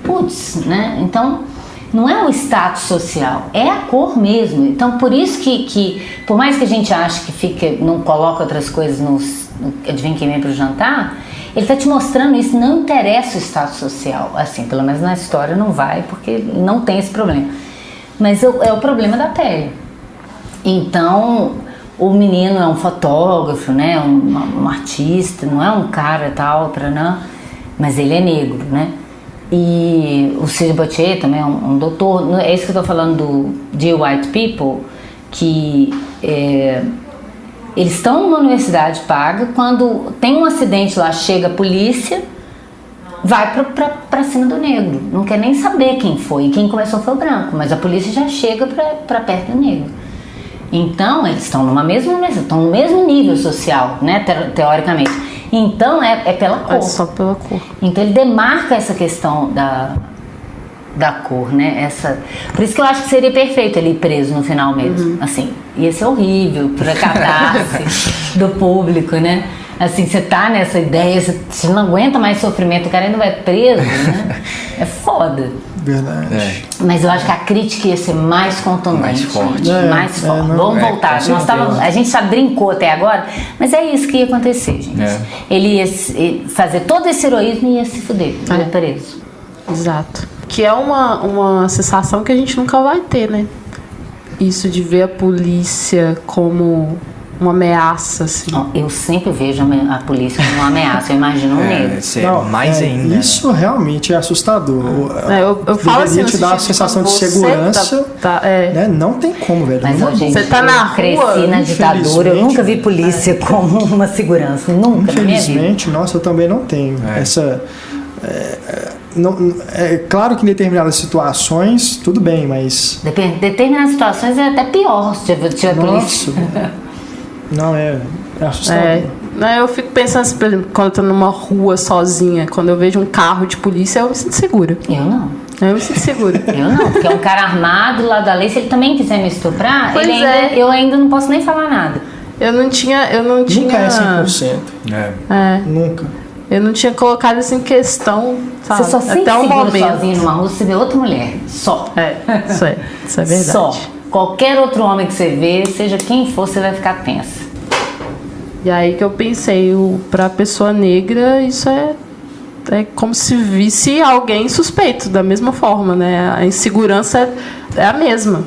Putz, né? Então não é o status social, é a cor mesmo. Então por isso que por mais que a gente ache que não coloca outras coisas no Adivinha Quem Vem Para o Jantar, ele está te mostrando isso, não interessa o status social, assim, pelo menos na história não vai, porque não tem esse problema, mas é o problema da pele. Então o menino é um fotógrafo, né, um artista, não é um cara tal, mas ele é negro, né, e o Sidney Poitier também é um doutor. É isso que eu estou falando do The White People, que eles estão numa universidade paga, quando tem um acidente lá, chega a polícia, vai pra cima do negro, não quer nem saber quem foi, quem começou foi o branco, mas a polícia já chega pra perto do negro. Então eles estão numa mesma universidade, estão no mesmo nível social, né, teoricamente. Então é pela cor. É só pela cor. Então ele demarca essa questão da cor, né? Por isso que eu acho que seria perfeito ele ir preso no final mesmo. Assim, ia ser horrível pra catarse do público, né? Assim, você tá nessa ideia, você não aguenta mais sofrimento, o cara ainda vai preso, né? É foda. Verdade. Mas eu acho que a crítica ia ser mais contundente. Mais forte. Mais forte. Vamos voltar. A gente já brincou até agora, mas é isso que ia acontecer, gente. Ele ia fazer todo esse heroísmo e ia se fuder, ia preso. Exato. Que é uma sensação que a gente nunca vai ter, né? Isso de ver a polícia como uma ameaça, assim. Eu sempre vejo a polícia como uma ameaça. Eu imagino um negro. Mais ainda. Isso realmente é assustador. Eu falo assim, te dar uma sensação de segurança. Né? Não tem como, velho. Mas, gente, você tá na rua. Cresci na ditadura, eu nunca vi polícia como uma segurança. Nunca na minha vida. Infelizmente, nossa, eu também não tenho essa... é claro que em determinadas situações tudo bem, mas determinadas situações é até pior se tiver polícia. Não, é assustador. Eu fico pensando assim, por exemplo, quando eu tô numa rua sozinha, quando eu vejo um carro de polícia, eu me sinto segura. Eu não. Eu me sinto segura. Eu não, porque é um cara armado lá da lei. Se ele também quiser me estuprar, eu ainda não posso nem falar nada. Eu não tinha. Nunca é 100%. Nunca. Eu não tinha colocado isso em questão, sabe? Você só se até um momento sozinho numa rua, você vê outra mulher. Só. Isso é verdade. Só. Qualquer outro homem que você vê, seja quem for, você vai ficar tensa. E aí que eu pensei, pra pessoa negra, isso é como se visse alguém suspeito, da mesma forma, né? A insegurança é a mesma.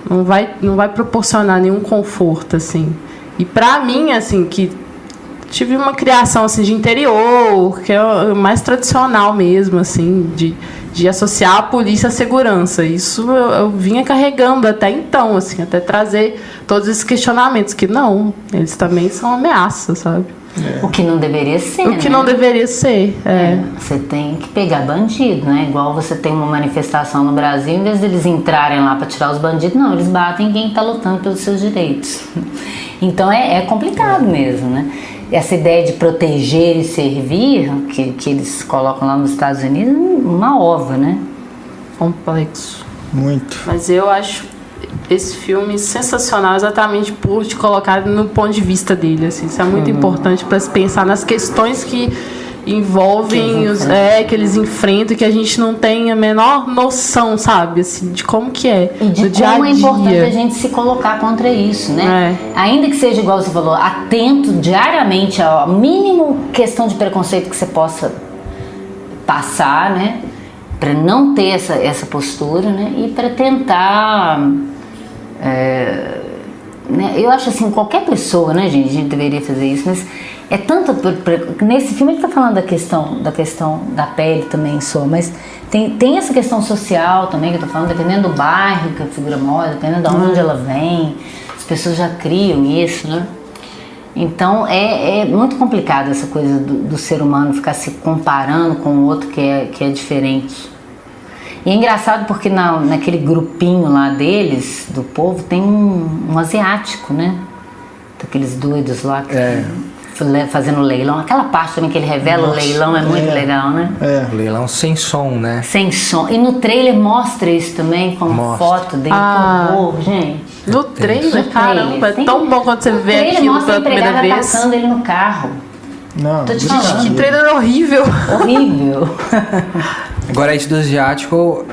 Não vai proporcionar nenhum conforto, assim. E pra mim, assim, que tive uma criação assim de interior, que é mais tradicional mesmo, assim, de associar a polícia à segurança. Isso eu vinha carregando até então, assim, até trazer todos esses questionamentos, que não, eles também são ameaças, sabe? O que não deveria ser, O que não deveria ser, Você tem que pegar bandido, né? Igual você tem uma manifestação no Brasil, em vez deles entrarem lá para tirar os bandidos, não, eles batem quem está lutando pelos seus direitos. Então é complicado mesmo, né? Essa ideia de proteger e servir, que eles colocam lá nos Estados Unidos, uma ova, né? complexo. Muito. Mas eu acho esse filme sensacional exatamente por te colocar no ponto de vista dele, assim. Isso é muito importante para se pensar nas questões que envolvem que eles enfrentam, que a gente não tem a menor noção, sabe, assim, de como que é e de no dia a como dia. É importante a gente se colocar contra isso, né? Ainda que seja igual você falou, atento diariamente ao mínimo questão de preconceito que você possa passar, né, para não ter essa postura, né, e para tentar né, eu acho assim, qualquer pessoa, né, gente, a gente deveria fazer isso, mas é tanto nesse filme ele está falando da questão da pele também só, mas tem essa questão social também que eu tô falando, dependendo do bairro que a figura mora, dependendo de onde ela vem, as pessoas já criam isso, né? Então é muito complicado essa coisa do ser humano ficar se comparando com o outro que é diferente. E é engraçado porque naquele grupinho lá deles, do povo, tem um asiático, né? Daqueles doidos lá que fazendo leilão. Aquela parte também que ele revela o leilão é muito legal, né? O leilão sem som, né? Sem som. E no trailer mostra isso também, com foto dele. Que horror, gente. No trailer, caramba, é tão bom quando você vê aquilo pela primeira vez. Atacando ele no carro. Não, tô te falando. Que trailer horrível. Horrível. Agora, isso do asiático,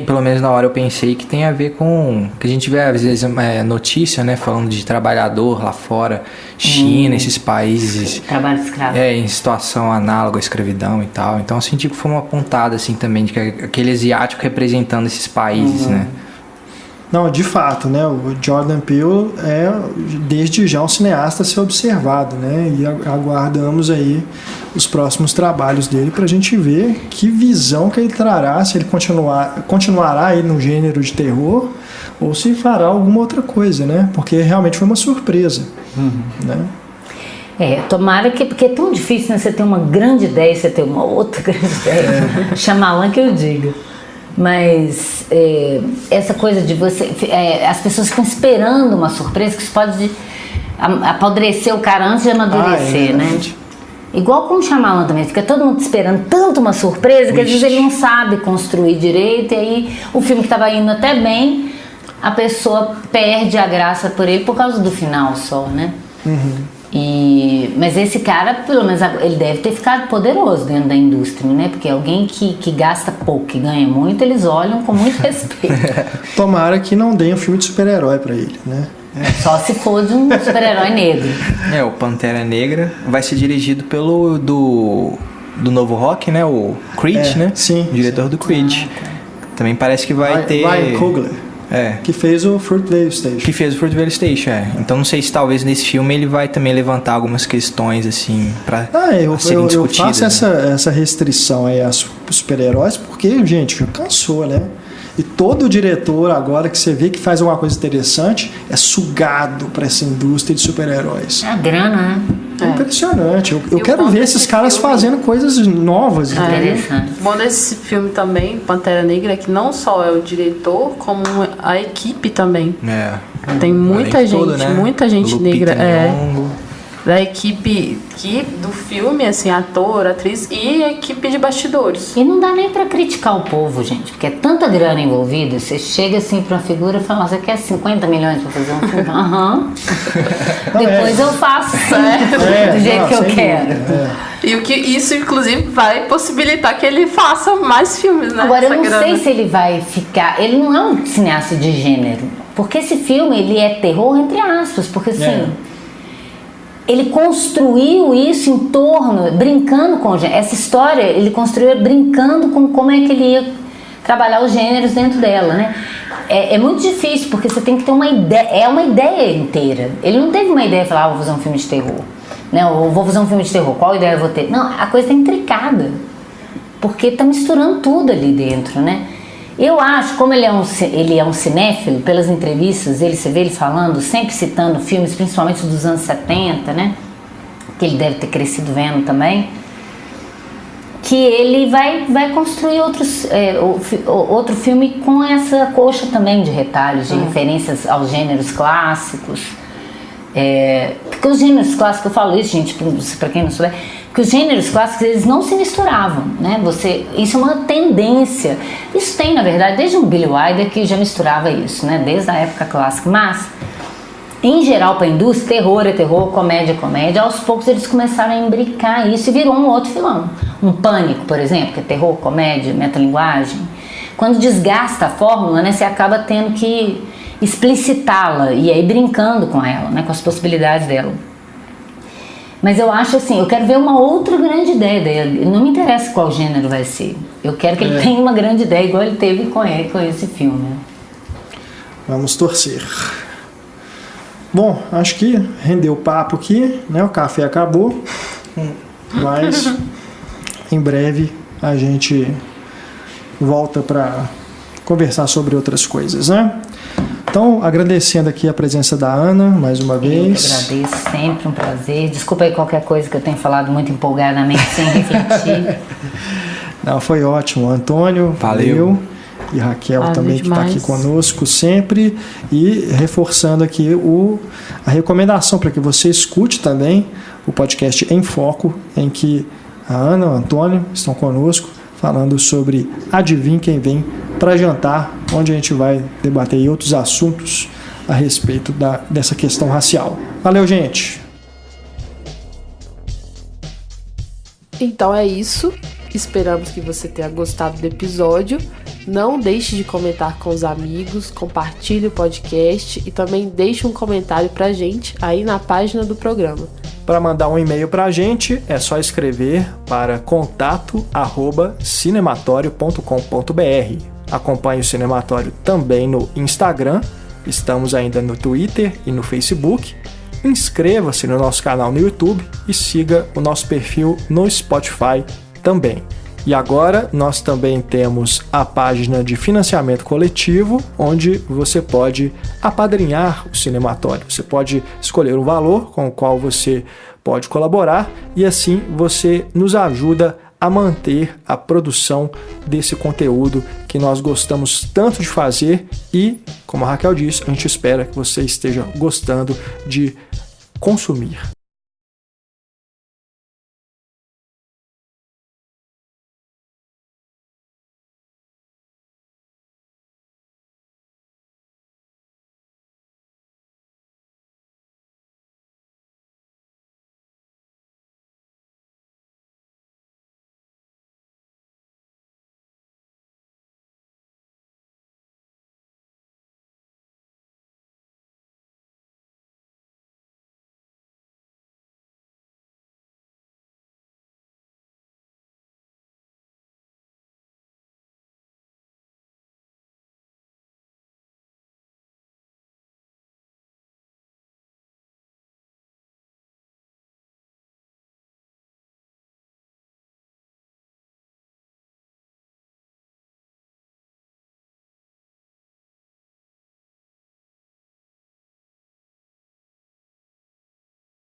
pelo menos na hora eu pensei que tem a ver com... Que a gente vê, às vezes, notícia, né? Falando de trabalhador lá fora, China, esses países... Trabalho escravo. Em situação análoga à escravidão e tal. Então, eu senti que foi uma pontada, assim, também, de que aquele asiático representando esses países, né? Não, de fato, né? O Jordan Peele é, desde já, um cineasta a ser observado, né? E aguardamos aí os próximos trabalhos dele para a gente ver que visão que ele trará, se ele continuará aí no gênero de terror ou se fará alguma outra coisa, né? Porque realmente foi uma surpresa, né? Tomara que... Porque é tão difícil, né? Você ter uma grande ideia e você ter uma outra grande ideia. Shyamalan que eu diga. Mas essa coisa de você... as pessoas ficam esperando uma surpresa que isso pode apodrecer o cara antes de amadurecer, né? Igual com o Shyamalan também. Fica todo mundo esperando tanto uma surpresa que às vezes ele não sabe construir direito. E aí o filme que estava indo até bem, a pessoa perde a graça por ele por causa do final só, né? Mas esse cara, pelo menos, ele deve ter ficado poderoso dentro da indústria, né? Porque alguém que gasta pouco e ganha muito, eles olham com muito respeito. Tomara que não deem um filme de super-herói pra ele, né? Só se for de um super-herói negro. O Pantera Negra vai ser dirigido pelo do novo Rock, né? O Creed, né? Sim. O diretor do Creed. Também parece que vai ter... Ryan Coogler. Que fez o Fruitvale Station. Então não sei se talvez nesse filme ele vai também levantar algumas questões assim pra serem discutidas. Eu faço essa restrição aí aos super-heróis porque, gente, já cansou, né? E todo diretor agora que você vê que faz alguma coisa interessante é sugado para essa indústria de super-heróis. É a grana, né? É impressionante. Eu quero ver esses caras fazendo coisas novas. Interessante. Bom desse filme também, Pantera Negra, é que não só é o diretor, como a equipe também. Tem muita gente, todo, né? Muita gente Lupita negra. Nyong'o. Da equipe do filme, assim, ator, atriz e a equipe de bastidores. E não dá nem pra criticar o povo, gente, porque é tanta grana envolvida. Você chega assim pra uma figura e fala: você quer 50 milhões pra fazer um filme? Depois eu faço do jeito que eu quero. E o que isso, inclusive, vai possibilitar que ele faça mais filmes, né? Agora, eu não sei se ele vai ficar... Ele não é um cineasta de gênero. Porque esse filme, ele é terror, entre aspas. Porque, assim... Ele construiu isso em torno, brincando com essa história, ele construiu brincando com como é que ele ia trabalhar os gêneros dentro dela, né? É muito difícil, porque você tem que ter uma ideia, é uma ideia inteira. Ele não teve uma ideia de falar: vou fazer um filme de terror, né? Ou vou fazer um filme de terror, qual ideia eu vou ter? Não, a coisa tá intricada, porque tá misturando tudo ali dentro, né? Eu acho, como ele é um cinéfilo, pelas entrevistas, você vê ele falando, sempre citando filmes, principalmente dos anos 70, né? Que ele deve ter crescido vendo também. Que ele vai construir outro filme com essa coxa também de retalhos, de referências aos gêneros clássicos. Porque os gêneros clássicos, eu falo isso, gente, pra quem não souber, Porque os gêneros clássicos, eles não se misturavam, né? Isso é uma tendência. Isso tem, na verdade, desde o Billy Wilder que já misturava isso, né? Desde a época clássica. Mas, em geral, para a indústria, terror é terror, comédia é comédia. Aos poucos eles começaram a imbricar isso e virou um outro filão. Um Pânico, por exemplo, que é terror, comédia, metalinguagem. Quando desgasta a fórmula, né? Você acaba tendo que explicitá-la e aí brincando com ela, né? Com as possibilidades dela. Mas eu acho assim, eu quero ver uma outra grande ideia dele. Não me interessa qual gênero vai ser. Eu quero que ele tenha uma grande ideia, igual ele teve com esse filme. Vamos torcer. Bom, acho que rendeu o papo aqui, né? O café acabou. Mas em breve a gente volta para conversar sobre outras coisas, né? Então, agradecendo aqui a presença da Ana, mais uma vez. Eu agradeço, sempre um prazer. Desculpa aí qualquer coisa que eu tenha falado muito empolgadamente, sem refletir. Não, foi ótimo. Antônio, valeu. E Raquel também, que está aqui conosco sempre. E reforçando aqui a recomendação para que você escute também o podcast Em Foco, em que a Ana e o Antônio estão conosco, falando sobre Adivinha Quem Vem para Jantar, onde a gente vai debater outros assuntos a respeito dessa questão racial. Valeu, gente! Então é isso. Esperamos que você tenha gostado do episódio. Não deixe de comentar com os amigos, compartilhe o podcast e também deixe um comentário pra gente aí na página do programa. Para mandar um e-mail para a gente, é só escrever para contato@cinematório.com.br. Acompanhe o Cinematório também no Instagram, estamos ainda no Twitter e no Facebook. Inscreva-se no nosso canal no YouTube e siga o nosso perfil no Spotify também. E agora nós também temos a página de financiamento coletivo, onde você pode apadrinhar o Cinematório. Você pode escolher um valor com o qual você pode colaborar e assim você nos ajuda a manter a produção desse conteúdo que nós gostamos tanto de fazer e, como a Raquel disse, a gente espera que você esteja gostando de consumir.